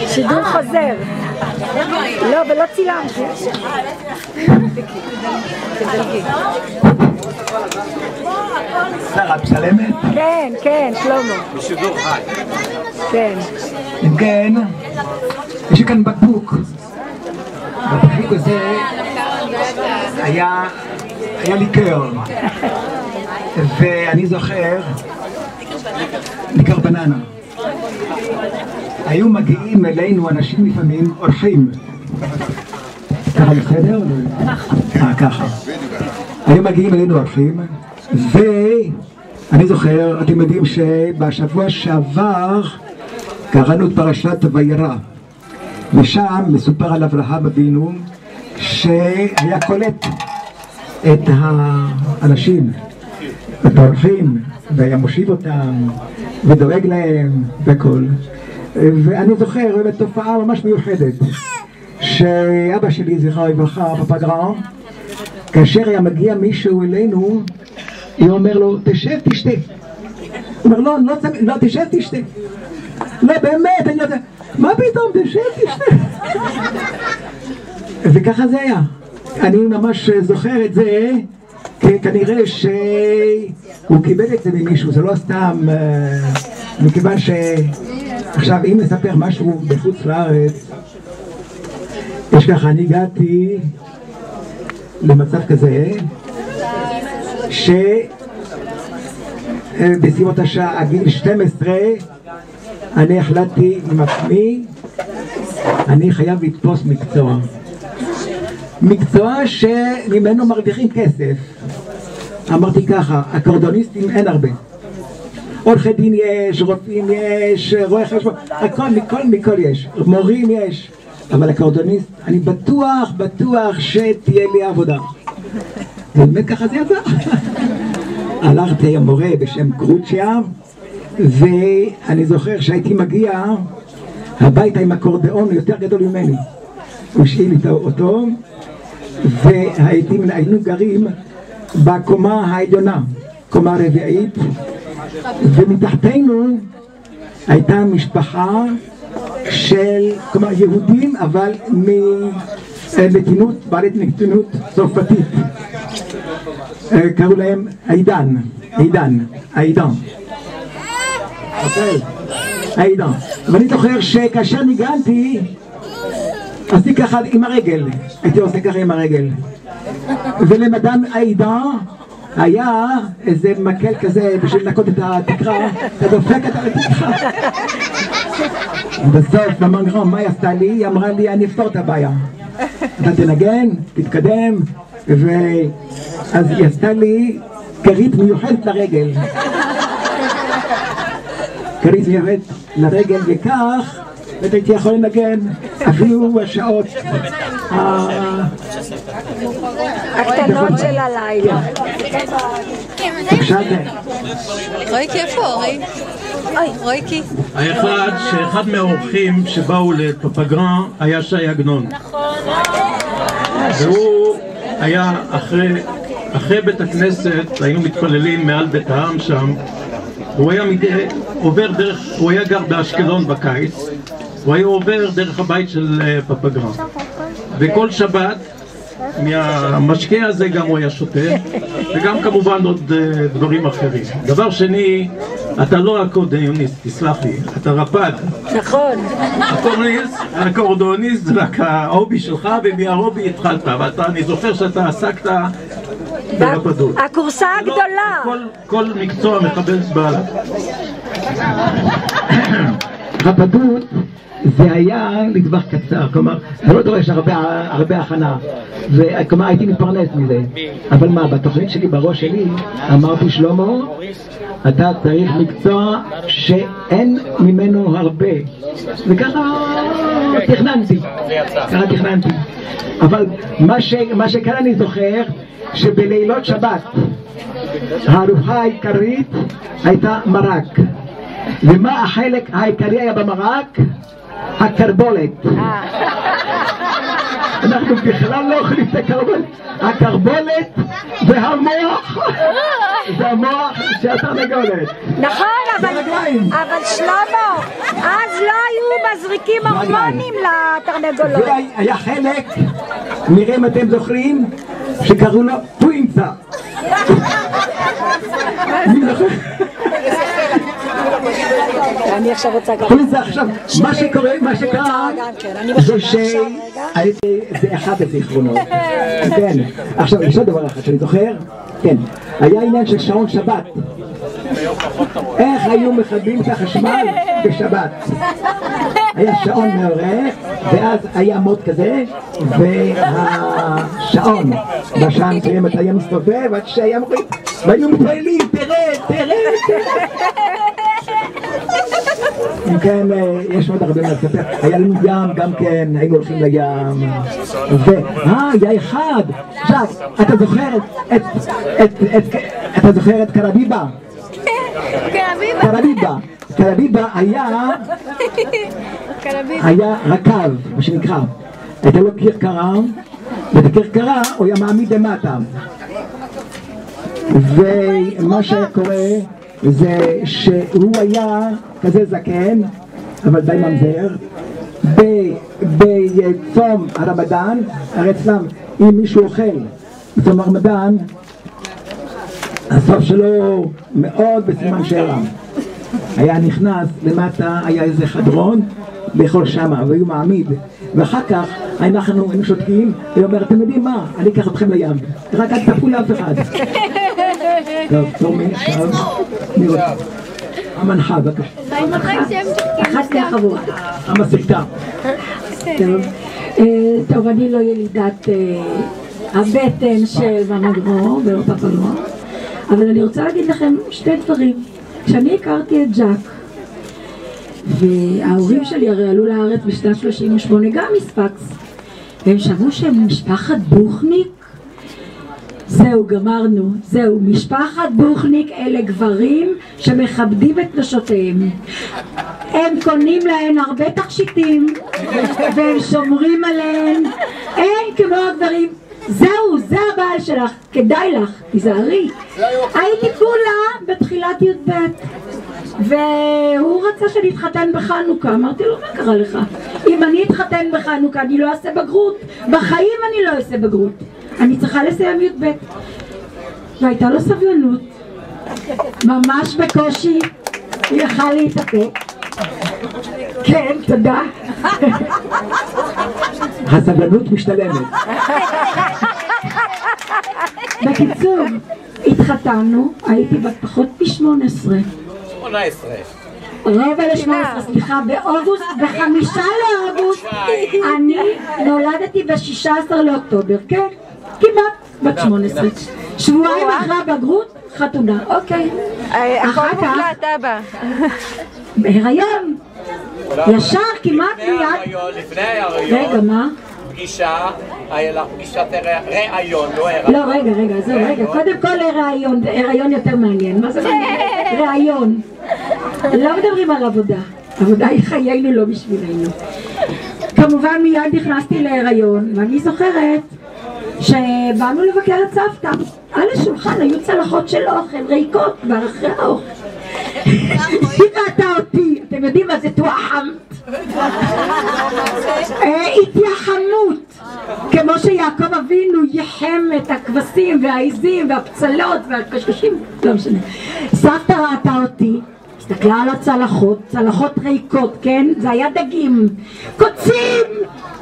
שידור חוזר. לא, ולא צילמתי. שרה, מצלמת? כן, שלמה. בשידור חי. כן. אם כן, יש לי כאן בקבוק. בבקבוק הזה היה ליקר. ואני זוכר, ליקר בננה. היו מגיעים אלינו אנשים לפעמים, אורחים. ככה בסדר? ככה. היו מגיעים אלינו אורחים, ואני זוכר, אתם יודעים שבשבוע שעבר קראנו את פרשת וירא, ושם מסופר על אברהם אבינו שהיה קולט את האנשים, את האורחים, והיה מושיב אותם ודואג להם וכל. ואני זוכר באמת תופעה ממש מיוחדת שאבא שלי, זכרו לברכה, פאפה גרנד, כאשר היה מגיע מישהו אלינו, הוא אומר לו, תשב תשתה. הוא אומר, לא, תשב תשתה. לא, באמת, אני לא יודע, מה פתאום, תשב תשתה. וככה זה היה. אני ממש זוכר את זה, כנראה שהוא קיבל את זה ממישהו, זה לא סתם, מכיוון עכשיו אם נספר משהו בחוץ לארץ, יש ככה, אני הגעתי למצב כזה, בסביבות השעה, הגיל 12, אני החלטתי עם עצמי, אני חייב לתפוס מקצוע שממנו מרוויחים כסף. אמרתי ככה, אקורדוניסטים אין הרבה. עורכי דין יש, רופאים יש, רואי חשבון, הכל, מכל יש, מורים יש. אבל אקורדוניסט, אני בטוח שתהיה לי עבודה. ובאמת ככה זה עזר. הלכתי עם מורה בשם קרוצ'יה, ואני זוכר שהייתי מגיע הביתה עם אקורדאון יותר גדול ממני. הוא השאיל אותו, והיינו גרים בקומה העליונה, קומה רביעית, ומתחתנו הייתה משפחה של יהודים, אבל בעלת נתינות צרפתית. קראו להם עידן. ואני זוכר שכאשר ניגנתי, עשיתי ככה עם הרגל, הייתי עושה ככה עם הרגל. ולמדן עידן היה איזה מקל כזה בשביל לנקות את התקרה, אתה דופק את התקרה. בסוף אמרנו, מה היא עשתה לי? היא אמרה לי, אני אפתור את הבעיה. אתה תנגן, תתקדם, אז היא עשתה לי כרית מיוחדת לרגל. כרית מיוחדת לרגל, וכך הייתי יכול לנגן אפילו השעות הקטנות של הלילה. רויקי איפה? רויקי? שאחד מהאורחים שבאו לפפגרן היה שי עגנון. והוא היה אחרי בית הכנסת, היינו מתפללים מעל בית העם שם. הוא היה הוא היה גר באשקלון בקיץ, הוא היה עובר דרך הבית של פפגרן, וכל שבת מהמשקה הזה גם הוא היה שותה, וגם כמובן עוד דברים אחרים. דבר שני, אתה לא אקורדאוניסט, תסלח לי, אתה רפד. נכון. אקורדאוניסט זה רק ההובי שלך, ומההובי התחלת, ואני זוכר שאתה עסקת ברפדות. הקורסה הגדולה. כל מקצוע מקבל בעלה. רפדות זה היה לטווח קצר, כלומר, זה לא דורש הרבה הכנה, וכלומר הייתי מתפרנס מזה. אבל מה, בתוכנית שלי, בראש שלי, אמרתי שלמה, אתה צריך מקצוע שאין ממנו הרבה. וככה תכננתי. אבל מה שכאן אני זוכר, שבלילות שבת, הארוחה העיקרית הייתה מרק. ומה החלק העיקרי היה במרק? הקרבולת. אנחנו בכלל לא אוכלים את הקרבולת. הקרבולת והמוח. זה המוח של התרנגולת. נכון, אבל שלמה, אז לא היו מזריקים הורמונים לתרנגולות. והיה חלק, נראה אם אתם זוכרים, שקראו לו פוינצה. אני עכשיו רוצה גם... מה שקרה זה שהייתי באחד הזיכרונות. כן. עכשיו, יש עוד דבר אחד שאני זוכר. כן. היה עניין של שעון שבת. איך היו מכבים את החשמל בשבת? היה שעון מעורר, ואז היה מוט כזה, והשעון בשעה מסוימת היה מסתובב עד שהיה מוריד, והיו מתפעלים, תראה. אם כן, יש עוד הרבה מה לספר. היה לנו ים, גם כן, היינו הולכים לים. היה אחד. ז'ק, אתה זוכר את קרביבה? קרביבה היה רכב, מה שנקרא. הייתה לו כרכרה, ואת הכרכרה הוא היה מעמיד למטה. ומה שהיה קורה זה שהוא היה כזה זקן, אבל די ממזר, בצום הרמדאן, הרי אצלם אם מישהו אוכל בצום הרמדאן, הסוף שלו מאוד בסימן שאלה. היה נכנס למטה, היה איזה חדרון לאכול שמה, והיו מעמיד, ואחר כך אנחנו היינו שותקים, והיא אומרת, אתם יודעים מה? אני אקח אתכם לים, רק אל תפו לאף אחד. טוב, תורמי, עכשיו, מי רוצה? המנחה, בבקשה. אחת מהחבורה. המסריטה. טוב, אני לא ילידת הבטן של ממגרו באותה פלוע, אבל אני רוצה להגיד לכם שתי דברים. כשאני הכרתי את ג'ק, וההורים שלי הרי עלו לארץ בשנת 38 גם מספקס, והם שמעו שהם משפחת בוכניק. זהו, גמרנו, זהו, משפחת בוכניק אלה גברים שמכבדים את נשותיהם. הם קונים להן הרבה תכשיטים והם שומרים עליהן, אין כמו הגברים. זהו, זה הבעל שלך, כדאי לך, תיזהרי. הייתי כולה בתחילת י"ב והוא רצה שנתחתן בחנוכה, אמרתי לו, מה קרה לך? אם אני אתחתן בחנוכה אני לא אעשה בגרות, בחיים אני לא אעשה בגרות, אני צריכה לסיים י"ב. והייתה לו סבלנות, ממש בקושי היא יכלה להתאפק. כן, תודה. הסבלנות משתלמת. בקיצור, התחתנו, הייתי בת פחות מ-18. 18. רבע ל-18, סליחה, באוגוסט, ב5 לאוגוסט, אני נולדתי ב16 לאוקטובר, כן? כמעט בת 18. שבועיים אחרי הבגרות, חתונה, אוקיי. אחר כך, בהיריון, ישר, כמעט מיד. לפני ההיריון. רגע, מה? פגישה, היה לך פגישת ראיון, לא הריון. לא, רגע, זהו, רגע. קודם כל הריון יותר מעניין. מה זה מעניין? ראיון. לא מדברים על עבודה. עבודה היא חיינו, לא בשבילנו. כמובן מיד נכנסתי להיריון, ואני זוכרת שבאנו לבקר את סבתא. על השולחן היו צלחות של אוכל, ריקות, כבר אחרי האוכל. היא ראתה אותי, אתם יודעים מה זה תואחמת? התייחמות, כמו שיעקב אבינו יחם את הכבשים והעיזים והפצלות והקשקשים, לא משנה. סבתא ראתה אותי, הסתכלה על הצלחות, צלחות ריקות, כן? זה היה דגים, קוצים,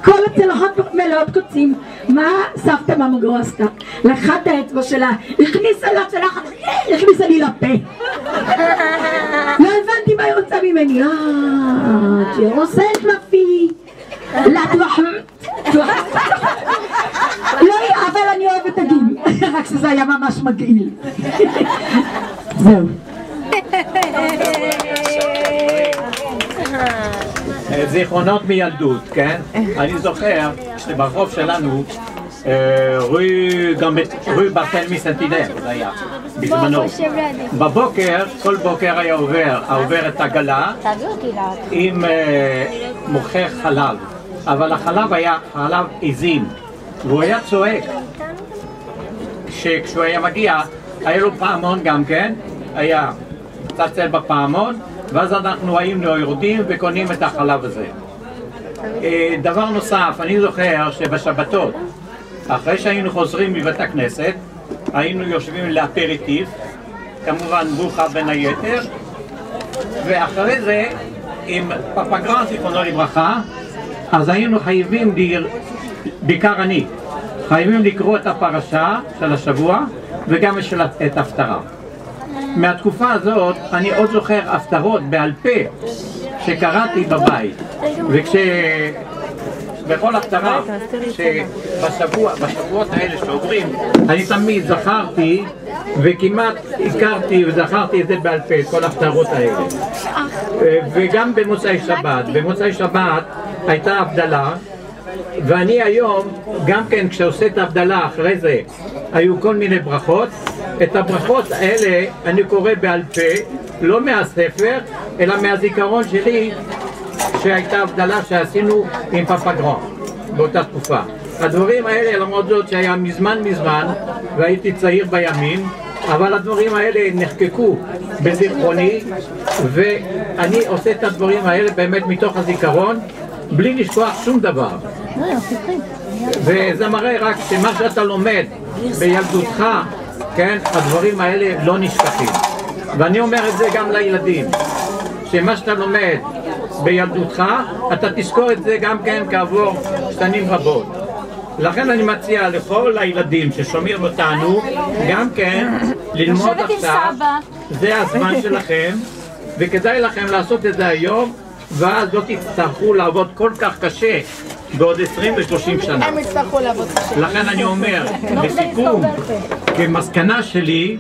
כל הצלחות מלאות קוצים. מה סבתא ממגרו עשתה? לקחה את האצבע שלה, הכניסה לצלחת, הכניסה לי לפה. לא הבנתי מה היא רוצה ממני. שרוסת מפי, לא, אבל אני אוהבת דגים, רק שזה היה ממש מגעיל. זהו. זיכרונות מילדות, כן? אני זוכר שברחוב שלנו רוי ברטל מסנטינל, זה היה בזמנו. בבוקר, כל בוקר היה עובר את עגלה עם מוכר חלב, אבל החלב היה חלב עיזים, והוא היה צועק כשהוא היה מגיע, היה לו פעמון גם כן, היה צלצל בפעמון, ואז אנחנו היינו יורדים וקונים את החלב הזה. דבר נוסף, אני זוכר שבשבתות, אחרי שהיינו חוזרים מבית הכנסת, היינו יושבים לאפריטיב, כמובן בוכה בין היתר, ואחרי זה, עם פפגרן זיכרונו לברכה, אז היינו חייבים, בעיקר אני, חייבים לקרוא את הפרשה של השבוע וגם את ההפטרה. מהתקופה הזאת אני עוד זוכר הפטרות בעל פה שקראתי בבית, בכל הפטרה שבשבועות האלה שעוברים אני תמיד זכרתי וכמעט הכרתי וזכרתי את זה בעל פה, את כל הפטרות האלה. וגם במוצאי שבת הייתה הבדלה, ואני היום גם כן כשעושה את ההבדלה אחרי זה היו כל מיני ברכות. את הברכות האלה אני קורא בעל פה, לא מהספר אלא מהזיכרון שלי שהייתה הבדלה שעשינו עם פפגרון באותה תקופה. הדברים האלה, למרות זאת שהיה מזמן והייתי צעיר בימים, אבל הדברים האלה נחקקו בזיכרוני, ואני עושה את הדברים האלה באמת מתוך הזיכרון, בלי לשכוח שום דבר. וזה מראה רק שמה שאתה לומד בילדותך, כן, הדברים האלה לא נשכחים. ואני אומר את זה גם לילדים, שמה שאתה לומד בילדותך, אתה תזכור את זה גם כן כעבור שנים רבות. לכן אני מציע לכל הילדים ששומעים אותנו, גם כן ללמוד עכשיו, זה הזמן שלכם, וכדאי לכם לעשות את זה היום, ואז לא תצטרכו לעבוד כל כך קשה בעוד 20 ו-30 שנה. הם יצטרכו לעבוד קשה. לכן אני אומר, לסיכום, כמסקנה שלי,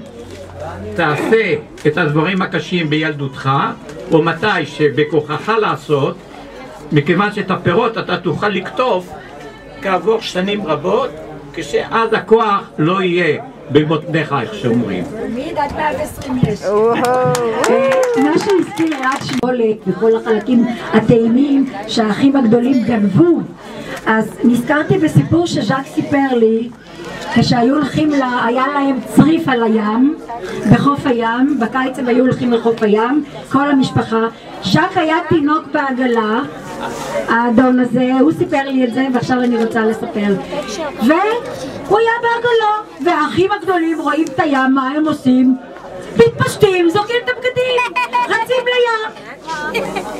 תעשה את הדברים הקשים בילדותך, או מתי שבכוחך לעשות, מכיוון שאת הפירות אתה תוכל לקטוף כעבור שנים רבות, כשאז הכוח לא יהיה במותניך, איך שאומרים. תמיד עד 120 יש. מה שהזכיר רק שמולת וכל החלקים הטעימים שהאחים הגדולים גנבו, אז נזכרתי בסיפור שז'אק סיפר לי, כשהיו הולכים, היה להם צריף על הים, בחוף הים, בקיץ הם היו הולכים לחוף הים, כל המשפחה. ז'אק היה תינוק בעגלה, האדון הזה, הוא סיפר לי את זה ועכשיו אני רוצה לספר. והוא היה בעגלה, והאחים הגדולים רואים את הים, מה הם עושים? מתפשטים, זורקים את הבגדים, רצים לים.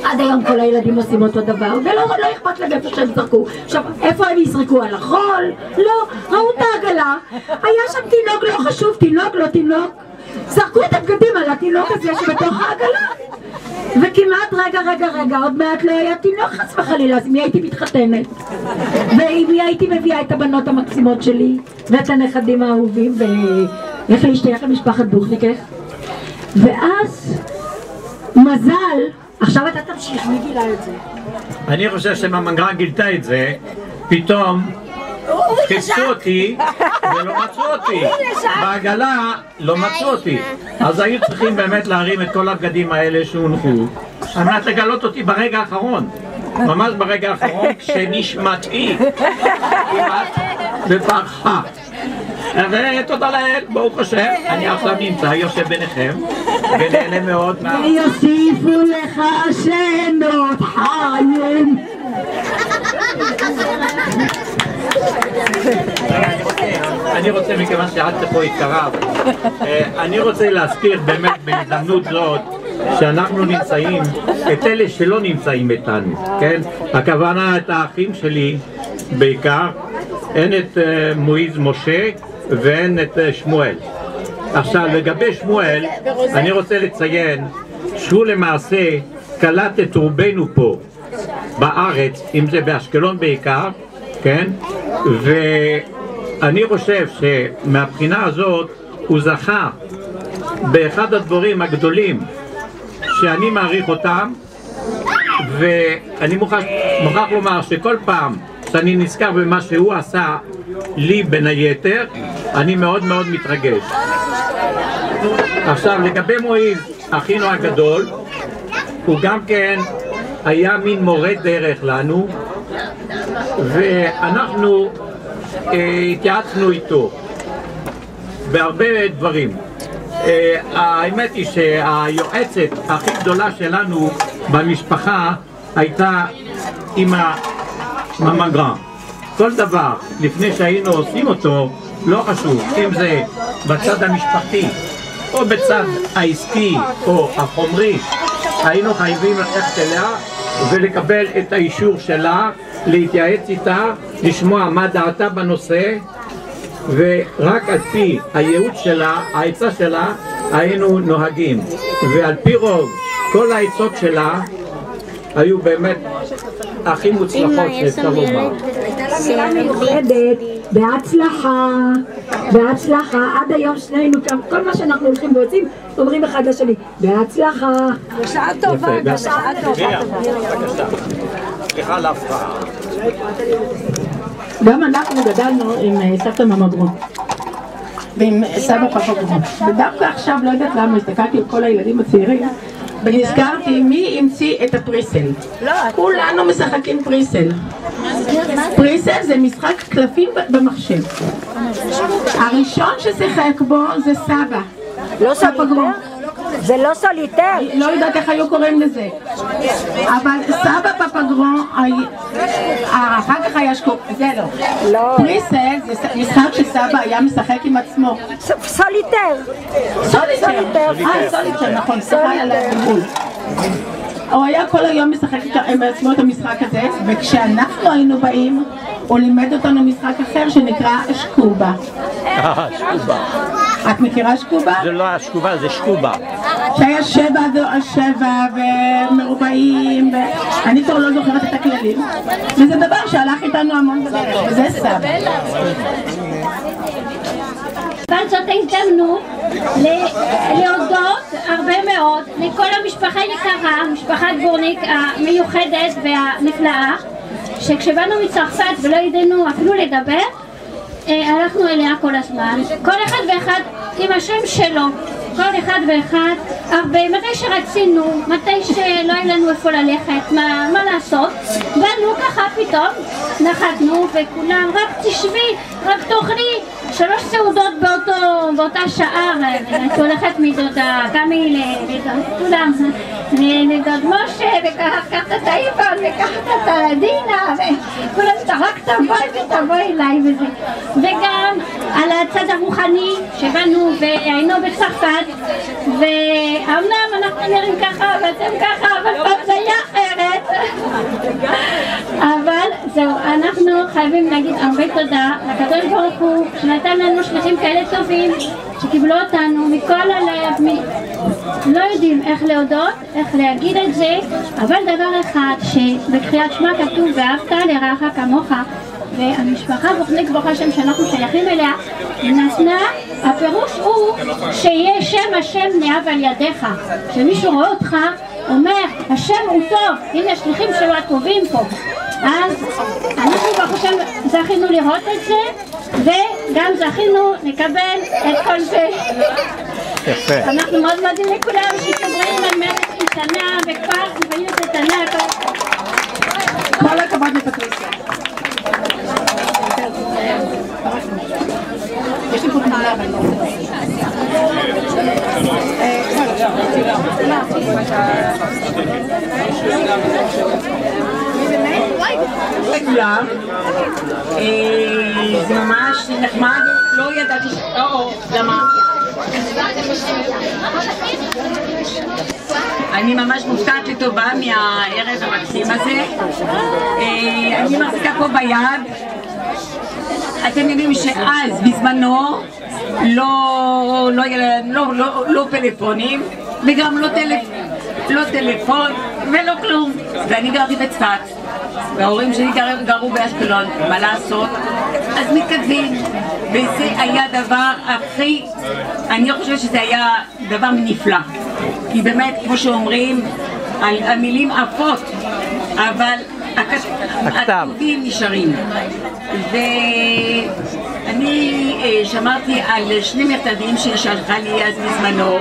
עד היום כל הילדים עושים אותו דבר, ולא אכפת להם איפה שהם זרקו. עכשיו, איפה הם יזרקו? על החול? לא, ראו את העגלה, היה שם תינוק, לא חשוב, תינוק, לא תינוק. זרקו את הבגדים על התינוק הזה שבתוך העגלה. וכמעט רגע, עוד מעט לא היה תינוק חס וחלילה, אז מי הייתי מתחתנת? ועם מי הייתי מביאה את הבנות המקסימות שלי, ואת הנכדים האהובים, ואיך להשתייך למשפחת בוכניקך? ואז, מזל, עכשיו אתה תמשיך, מי גילה את זה? אני חושב שממגרה גילתה את זה, פתאום חיפשו אותי ולא מצאו אותי. בעגלה לא מצאו אותי. אז היו צריכים באמת להרים את כל הבגדים האלה שהונחו, על מנת לגלות אותי ברגע האחרון. ממש ברגע האחרון, כשנשמתי כמעט בפרחה. ותודה לאל, ברוך השם, אני עכשיו נמצא, יושב ביניכם, ונהנה מאוד ויוסיפו לך שנות חיים. אני רוצה, מכיוון שאת פה התקרב, אני רוצה להזכיר באמת בהזדמנות זאת שאנחנו נמצאים, את אלה שלא נמצאים איתנו, כן? הכוונה את האחים שלי בעיקר, אין את מועיז משה ואין את שמואל. עכשיו לגבי שמואל, אני רוצה לציין שהוא למעשה קלט את רובנו פה בארץ, אם זה באשקלון בעיקר, כן? ואני חושב שמהבחינה הזאת הוא זכה באחד הדברים הגדולים שאני מעריך אותם, ואני מוכרח לומר שכל פעם שאני נזכר במה שהוא עשה לי בין היתר, אני מאוד מאוד מתרגש. עכשיו לגבי מועיז, אחינו הגדול, הוא גם כן היה מין מורה דרך לנו, ואנחנו התייעצנו איתו בהרבה דברים. האמת היא שהיועצת הכי גדולה שלנו במשפחה הייתה אמא ממגרה. כל דבר לפני שהיינו עושים אותו, לא חשוב אם זה בצד המשפחתי או בצד העסקי או החומרי, היינו חייבים ללכת אליה ולקבל את האישור שלה, להתייעץ איתה, לשמוע מה דעתה בנושא, ורק על פי הייעוץ שלה, העצה שלה, היינו נוהגים. ועל פי רוב כל העצות שלה היו באמת הכי מוצלחות שאפשר לומר. הייתה לה מילה מיוחדת, בהצלחה, בהצלחה, עד היום שנינו, כל מה שאנחנו הולכים ועושים, אומרים אחד לשני, בהצלחה. בשעה טובה, בשעה טובה. סליחה להפרעה. גם אנחנו גדלנו עם סבתא ממגרון ועם סבא פפגרון, ודווקא עכשיו, לא יודעת למה, הסתכלתי על כל הילדים הצעירים ונזכרתי מי המציא את הפריסל. כולנו משחקים פריסל. פריסל זה משחק קלפים במחשב. הראשון ששיחק בו זה סבא. לא סבא גרון. זה לא סוליטר? לא יודעת איך היו קוראים לזה. אבל סבא פפגרון, אחר כך היה זה לא. פריסל זה משחק שסבא היה משחק עם עצמו. סוליטר. סוליטר, נכון, סליחה על הגבול. הוא היה כל היום משחק עם עצמו את המשחק הזה, וכשאנחנו היינו באים, הוא לימד אותנו משחק אחר שנקרא שקובה. שקובה. את מכירה שקובה? זה לא שקובה, זה שקובה. שהיה 7 ומרובעים, אני כבר לא זוכרת את הכללים. וזה דבר שהלך איתנו המון בדרך, וזה סבא. אבל זאת ההזדמנות להודות הרבה מאוד לכל המשפחה היקרה, משפחת גורניק המיוחדת והנפלאה, שכשבאנו מצרפת ולא ידענו אפילו לדבר, הלכנו אליה כל הזמן, כל אחד ואחד עם השם שלו, כל אחד ואחד, הרבה, מתי שרצינו, מתי שלא היה לנו איפה ללכת, מה לעשות, באנו ככה פתאום, נחתנו וכולם, רק תשבי, רק תאכלי, 3 סעודות באותה שעה, הייתי הולכת מדודה, קמי לכולם, לדוד משה, וכך את האיבון, וכך את הדינה, וכולם רק תבואי אליי וזה. וגם על הצד הרוחני, שבאנו והיינו בצרפת, ואמנם אנחנו נראים ככה ואתם ככה, אבל פעם זה היה אחרת. אבל זהו, אנחנו חייבים להגיד הרבה תודה לקדוש ברוך הוא, שנתן לנו שליחים כאלה טובים, שקיבלו אותנו מכל הלב, לא יודעים איך להודות, איך להגיד את זה, אבל דבר אחד שבקריאת שמע כתוב ואהבת לרעך כמוך, והמשפחה גורניק ברוך השם שאנחנו שייכים אליה, נתנה, הפירוש הוא שיהיה שם השם נאהב על ידיך, שמישהו רואה אותך אומר השם הוא טוב, הנה השליחים שלו הטובים פה. אז אנחנו ברוך השם זכינו לראות את זה, וגם זכינו לקבל את כל זה. יפה. אנחנו מאוד מודים לכולם ששומרים על מלך איתנה וכוח ובאים את איתנה. כל הכבוד לפטריסיה. יש לי פה תמונה אבל לכולם, זה ממש נחמד, לא ידעתי, למה? אני ממש מופתעת לטובה מהערב המקסים הזה. אני מחזיקה פה ביד, אתם יודעים שאז בזמנו לא פלאפונים וגם לא טלפון ולא כלום, ואני גרתי בצפת וההורים שלי גרו באשקלון, מה לעשות? אז מתכתבים, וזה היה דבר הכי, אני חושבת שזה היה דבר נפלא, כי באמת כמו שאומרים המילים עפות אבל הכתובים נשארים. ואני שמרתי על 2 מכתבים ששלחה לי אז בזמנו.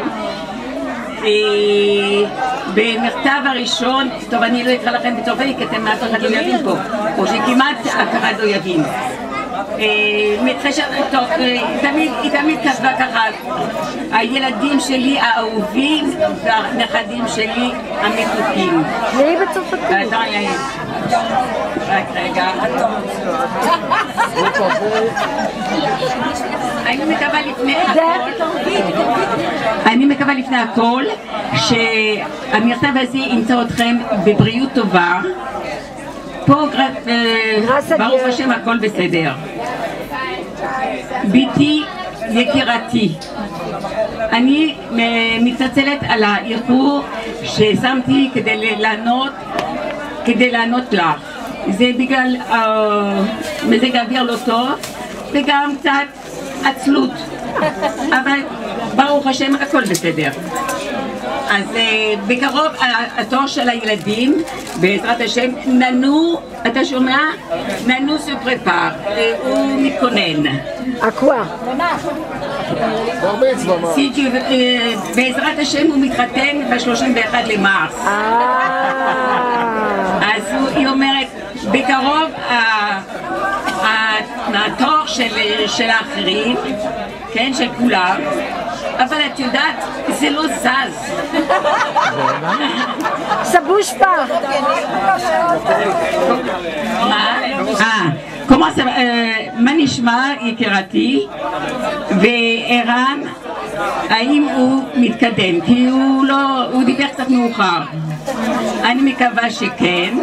במכתב הראשון, טוב אני לא אקרא לכם בצרפתית כי אתם אף אחד לא יבין פה, או שכמעט אף אחד לא יבין. טוב, היא תמיד כתבה ככה, הילדים שלי האהובים והנכדים שלי המתוקים. תראי בצרפתית. רק רגע. אני מקווה לפני הכל שהמכתב הזה ימצא אתכם בבריאות טובה. פה ברוך השם הכל בסדר. ביתי יקירתי, אני מתנצלת על האיחור ששמתי כדי לענות לך. זה בגלל מזג האוויר לא טוב וגם קצת עצלות, אבל ברוך השם הכל בסדר. אז בקרוב התור של הילדים, בעזרת השם, ננו, אתה שומע? ננו סופרפר, הוא מתכונן. אקווה. בעזרת השם הוא מתחתן ב-31 למרס. אז היא אומרת, בקרוב התור של האחרים, כן, של כולם, אבל את יודעת, זה לא זז. סבוש פה. מה נשמע יקירתי? וערן, האם הוא מתקדם? כי הוא דיבר קצת מאוחר. אני מקווה שכן.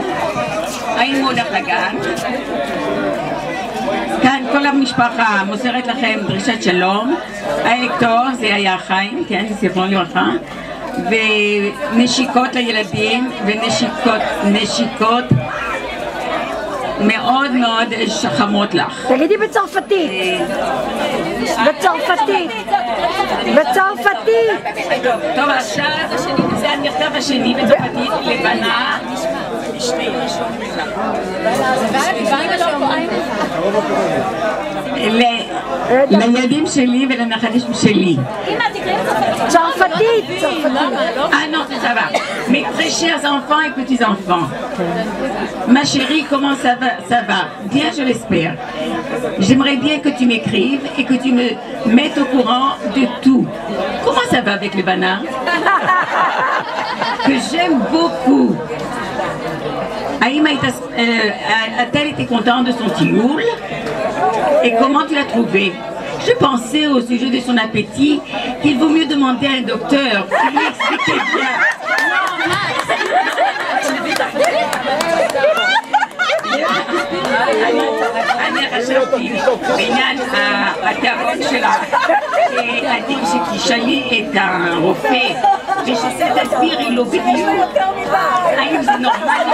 האם הוא הולך לגן? כאן כל המשפחה מוסרת לכם דרישת שלום. ההקטור זה היה חיים, כן, זיכרונו לברכה. ונשיקות לילדים ונשיקות מאוד מאוד חמות לך. תגידי בצרפתית. בצרפתית. טוב, עכשיו זה המכתב השני בצרפתית, לבנה. לילדים שלי ולנכדים שלי. צרפתית. Ah non, ça va. Mes très chers enfants et petits-enfants, ma chérie, comment ça va? Ça va. Bien, je l'espère. J'aimerais bien que tu m'écrives et que tu me mettes au courant de tout. Comment ça va avec le banard? Que j'aime beaucoup. A-t-elle été contente de son petit moule? Et comment tu l'as trouvé? Je pensais au sujet de son appétit qu'il vaut mieux demander à un docteur qui lui expliquait bien. אני חשבתי בעניין התיאבון שלה, עדיף שתשאלי את הרופא ושתסבירי לו בדיוק האם זה נורמלי.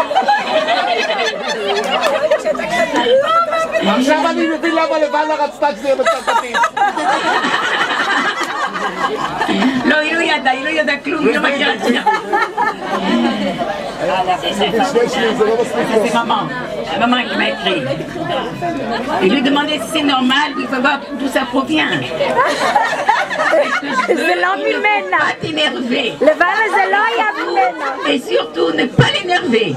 עכשיו אני מבין למה לבנה רצתה שזה יהיה בצרפתית. לא, היא לא ידעה כלום, היא לא מכירה את זה. C'est maman qui m'a écrit. Il lui demandait si c'est normal, il faut voir d'où ça provient. זה לא ממנה. Pas t'énerver. לבנה זה לא היה ממנה. Et surtout ne pas l'énerver.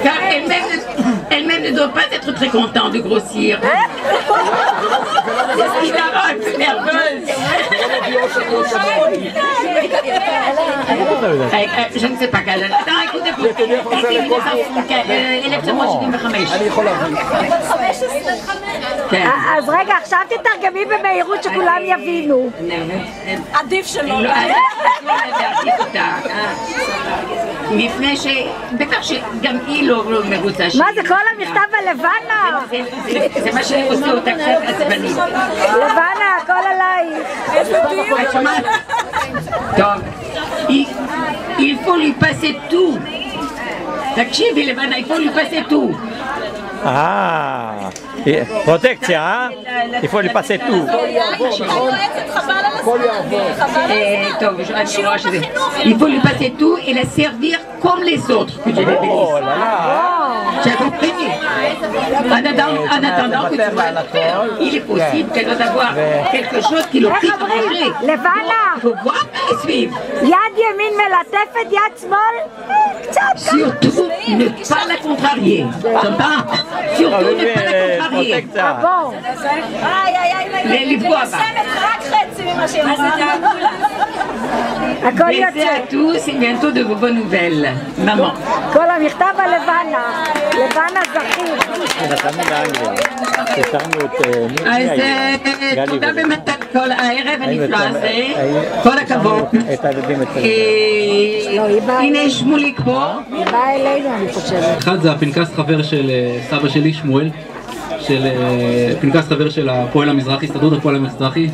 Car elle-même ne doit pas être très contente de grossir. C'est ce qui la rend nerveuse. Je ne sais pas quelle. Attends, écoutez, אני יכול להבין. אז רגע, עכשיו תתרגמי במהירות שכולם יבינו. עדיף שלא. מפני בטח שגם היא לא מרוצה. מה זה כל המכתב הלבנה? זה מה שעושה אותה קצת עצבנית. לבנה, הכל עלייך. את שמעת? טוב, il faut lui passer tout. תקשיבי לבנה, il faut lui passer tout. פרוטקציה, אה? Il faut lui passer tout. Il faut lui passer tout et la servir comme les autres que Dieu les bénisse. Tu as compris? En attendant que tu vois, il est possible qu'elle doit avoir quelque chose qui l'oblige à manger. Il faut voir et suivre. יד ימין מלטפת, יד שמאל קצת. Surtout ne pas la contrarier. Surtout ne pas la contrarier. לפגוע בה. הכל יוצא. Baiser à tous et bientôt de vos bonnes nouvelles. Maman. כל המכתב הלבנה. לבנה זכיר. אז תודה באמת על כל הערב הנפלא הזה. כל הכבוד. הנה שמוליק פה. היא באה אלינו אני חושבת. אחד זה הפנקס חבר של סבא שלי שמואל, פנקס חבר של הפועל המזרחי, הסתדרות הפועל המזרחי.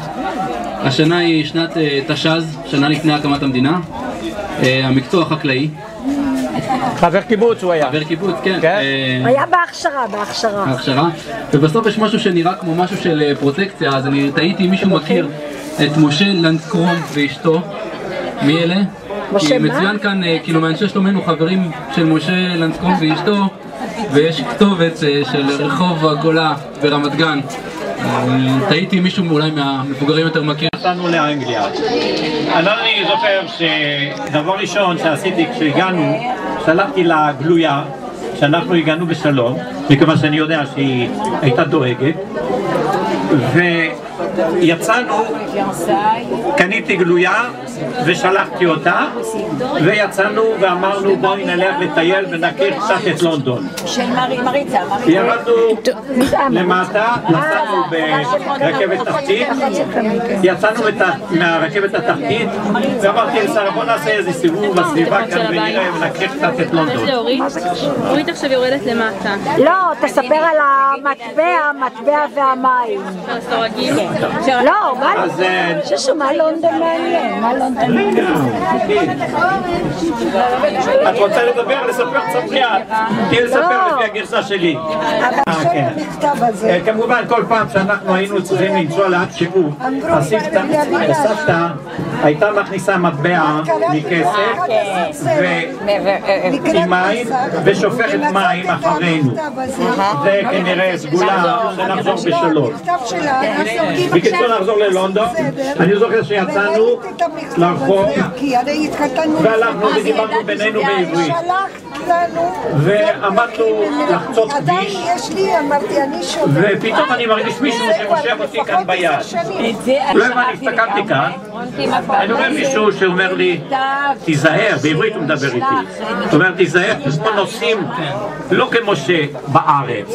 השנה היא שנת תש"ז, שנה לפני הקמת המדינה. המקצוע חקלאי. חבר קיבוץ הוא היה. חבר קיבוץ, כן. היה בהכשרה. ובסוף יש משהו שנראה כמו משהו של פרוטקציה, אז אני תהיתי אם מישהו מכיר את משה לנדסקרום ואשתו. מי אלה? כי מצוין כאן, כאילו מאנשי שלומנו חברים של משה לנדסקרום ואשתו, ויש כתובת של רחוב הגולה ברמת גן. תהיתי מישהו אולי מהמבוגרים יותר מכיר. נסענו לאנגליה. אני זוכר שדבר ראשון שעשיתי כשהגענו, שלחתי לה גלויה שאנחנו הגענו בשלום, מכיוון שאני יודע שהיא הייתה דואגת, יצאנו, קניתי גלויה ושלחתי אותה, ויצאנו ואמרנו בואי נלך לטייל ונכיר קצת את לונדון. של מריצה. ירדנו למטה, נסענו ברכבת תחתית, יצאנו מהרכבת התחתית ואמרתי לשרה בוא נעשה איזה סיבוב בסביבה כאן ונראה ונכיר קצת את לונדון. אורית עכשיו יורדת למטה. לא, תספר על המטבע והמים. לא, מה לונדון מעניין? את רוצה לדבר? לספר? תספרי את. תהיה לספר לפי הגרסה שלי. כמובן כל פעם שאנחנו היינו צריכים לנסוע לאן שהוא, הסבתא הייתה מכניסה מטבע מכסף עם מים ושופכת מים אחרינו. זה כנראה סגולה שנחזור בשלום. בקיצור נחזור ללונדון. אני זוכר שיצאנו לרחוב והלכנו ודיברנו בינינו בעברית ועמדנו לחצות כביש ופתאום אני מרגיש מישהו שמושך אותי כאן ביד. לא הבנתי, הסתכלתי כאן, אני רואה מישהו שאומר לי תיזהר, בעברית הוא מדבר איתי, הוא אומר תיזהר, פה נוסעים לא כמו שבארץ,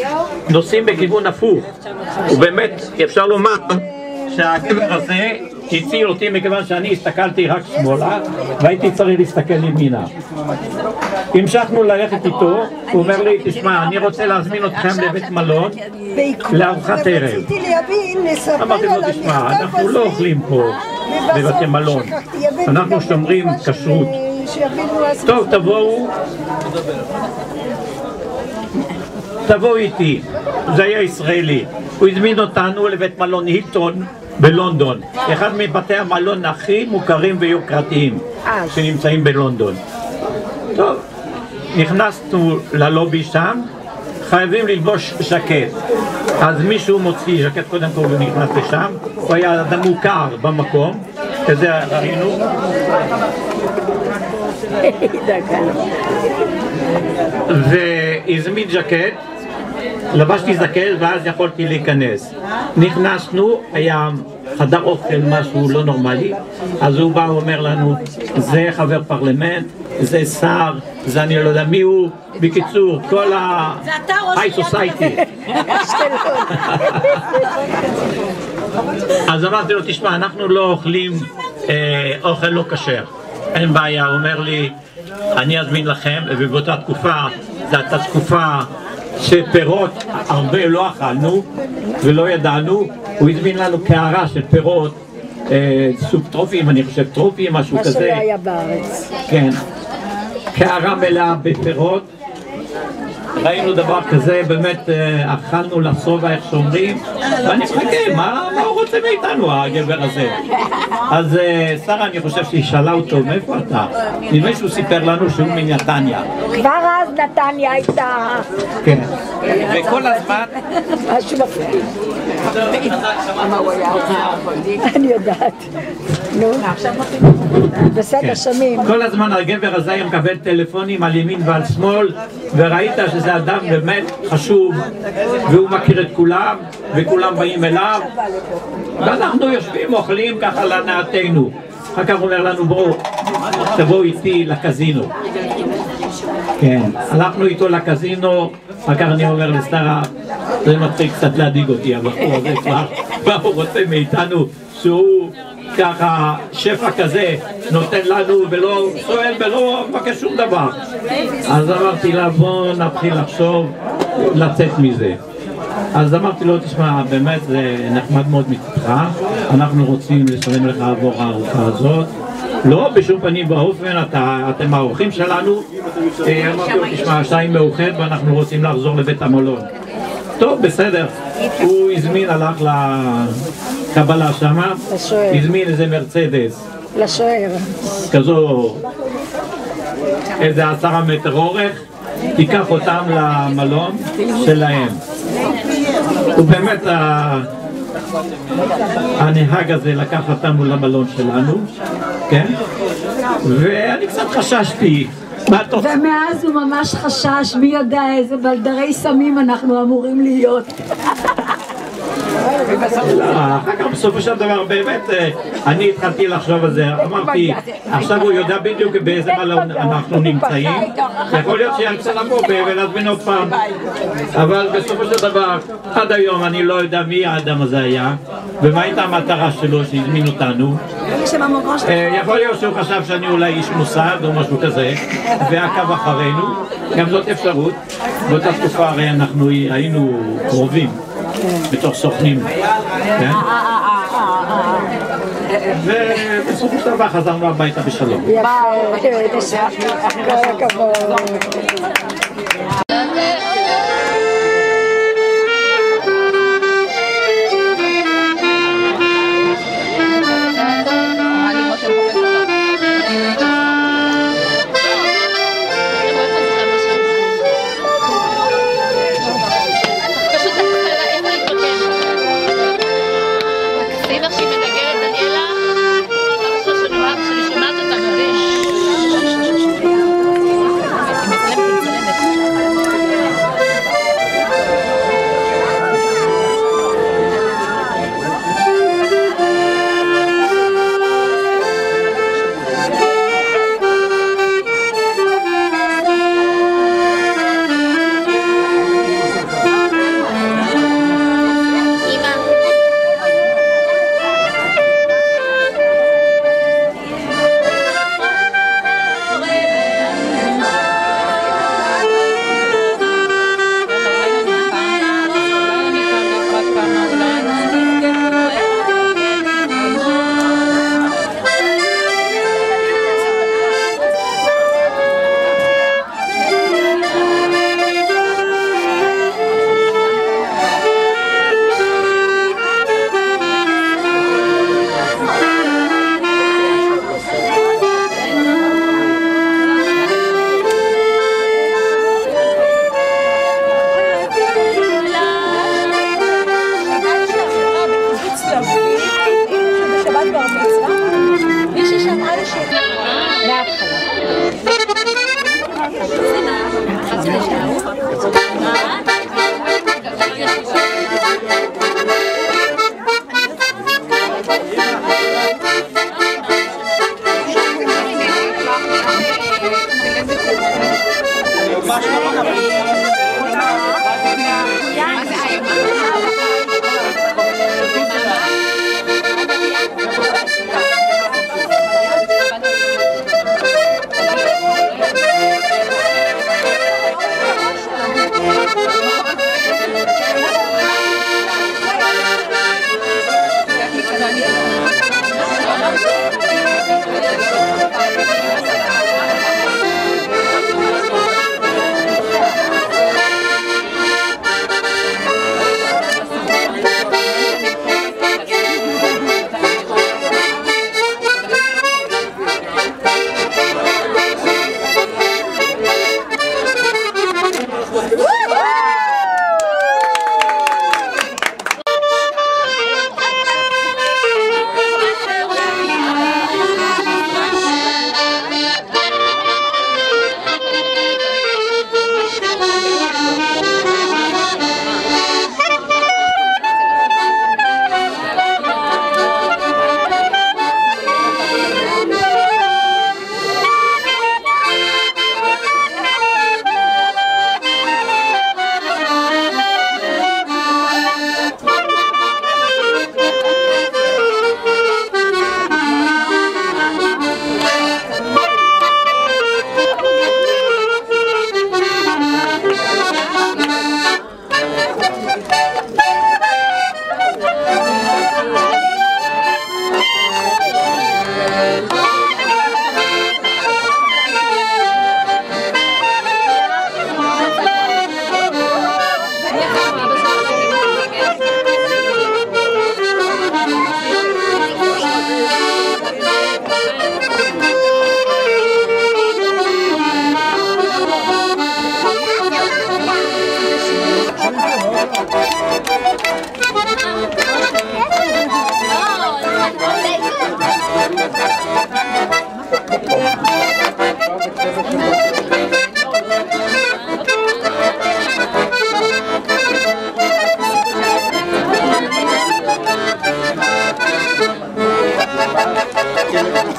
נוסעים בכיוון הפוך. ובאמת אפשר לומר שהגבר הזה הציל אותי מכיוון שאני הסתכלתי רק שמאלה והייתי צריך להסתכל ימינה. המשכנו ללכת איתו, הוא אומר לי תשמע אני רוצה להזמין אתכם לבית מלון לארוחת ערב. אמרתי לו תשמע אנחנו לא אוכלים פה בבתי מלון, אנחנו שומרים כשרות. טוב תבואו איתי. זה היה ישראלי, הוא הזמין אותנו לבית מלון הילטון בלונדון, אחד מבתי המלון הכי מוכרים ויוקרתיים שנמצאים בלונדון. טוב, נכנסנו ללובי שם, חייבים ללבוש ז'קט. אז מישהו מוציא ז'קט, קודם כל הוא נכנס לשם, הוא היה אדם מוכר במקום, כזה ראינו. והזמין ז'קט, לבשתי ז'קט ואז יכולתי להיכנס. נכנסנו, היה חדר אוכל משהו לא נורמלי, אז הוא בא ואומר לנו זה חבר פרלמנט, זה שר, זה אני לא יודע מי הוא, בקיצור כל ה-high society. אז אמרתי לו תשמע אנחנו לא אוכלים אוכל לא כשר, אין בעיה. הוא אומר לי אני אזמין לכם, ובאותה תקופה זו הייתה תקופה שפירות הרבה לא אכלנו ולא ידענו. הוא הזמין לנו קערה של פירות, סוג טרופים, אני חושב טרופים, משהו כזה. מה שלא היה בארץ. כן. קערה מלאה בפירות. ראינו דבר כזה, באמת אכלנו לשובע איך שאומרים, ואני חכה, מה הוא רוצה מאיתנו הגבר הזה? אז שרה אני חושב שהיא שאלה אותו, מאיפה אתה? נדמה שהוא סיפר לנו שהוא מנתניה. כבר אז נתניה הייתה... כן, וכל הזמן... משהו מפחיד. אני יודעת. נו, בסדר, שומעים. כל הזמן הגבר הזה היה מקבל טלפונים על ימין ועל שמאל, וראית שזה אדם באמת חשוב, והוא מכיר את כולם, וכולם באים אליו, ואנחנו יושבים, אוכלים ככה לנעתנו. אחר כך הוא אומר לנו בואו, תבואו איתי לקזינו. כן, הלכנו איתו לקזינו, אחר כך אני אומר לשרה, זה מתחיל קצת להדיג אותי, הבחור הזה כבר, מה הוא רוצה מאיתנו, שהוא ככה שפע כזה נותן לנו ולא שואל ולא מבקש שום דבר. אז אמרתי לה בוא נתחיל לחשוב לצאת מזה. אז אמרתי לו תשמע באמת זה נחמד מאוד מצדך, אנחנו רוצים לשלם לך עבור הארוחה הזאת. לא בשום פנים באופן, אתם האורחים שלנו. אמרתי לו תשמע השעה היא מאוחרת ואנחנו רוצים לחזור לבית המלון. טוב בסדר, הוא הזמין, הלך לקבלה שמה, הזמין איזה מרצדס לשוער כזו, איזה 10 מטר אורך, תיקח אותם למלון שלהם. ובאמת הנהג הזה לקח אותנו למלון שלנו, כן? ואני קצת חששתי. ומאז הוא ממש חשש, מי יודע איזה בלדרי סמים אנחנו אמורים להיות. אחר כך בסופו של דבר באמת אני התחלתי לחשוב על זה, אמרתי עכשיו הוא יודע בדיוק באיזה מלון אנחנו נמצאים, יכול להיות שאני רוצה לבוא ולהזמין עוד פעם, אבל בסופו של דבר עד היום אני לא יודע מי האדם הזה היה ומה הייתה המטרה שלו שהזמין אותנו. יכול להיות שהוא חשב שאני אולי איש מוסד או משהו כזה ועקב אחרינו, גם זאת אפשרות. באותה תקופה הרי אנחנו היינו קרובים בתוך סוכנים, ובסופו של דבר חזרנו הביתה בשלום. כל הכבוד.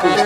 זה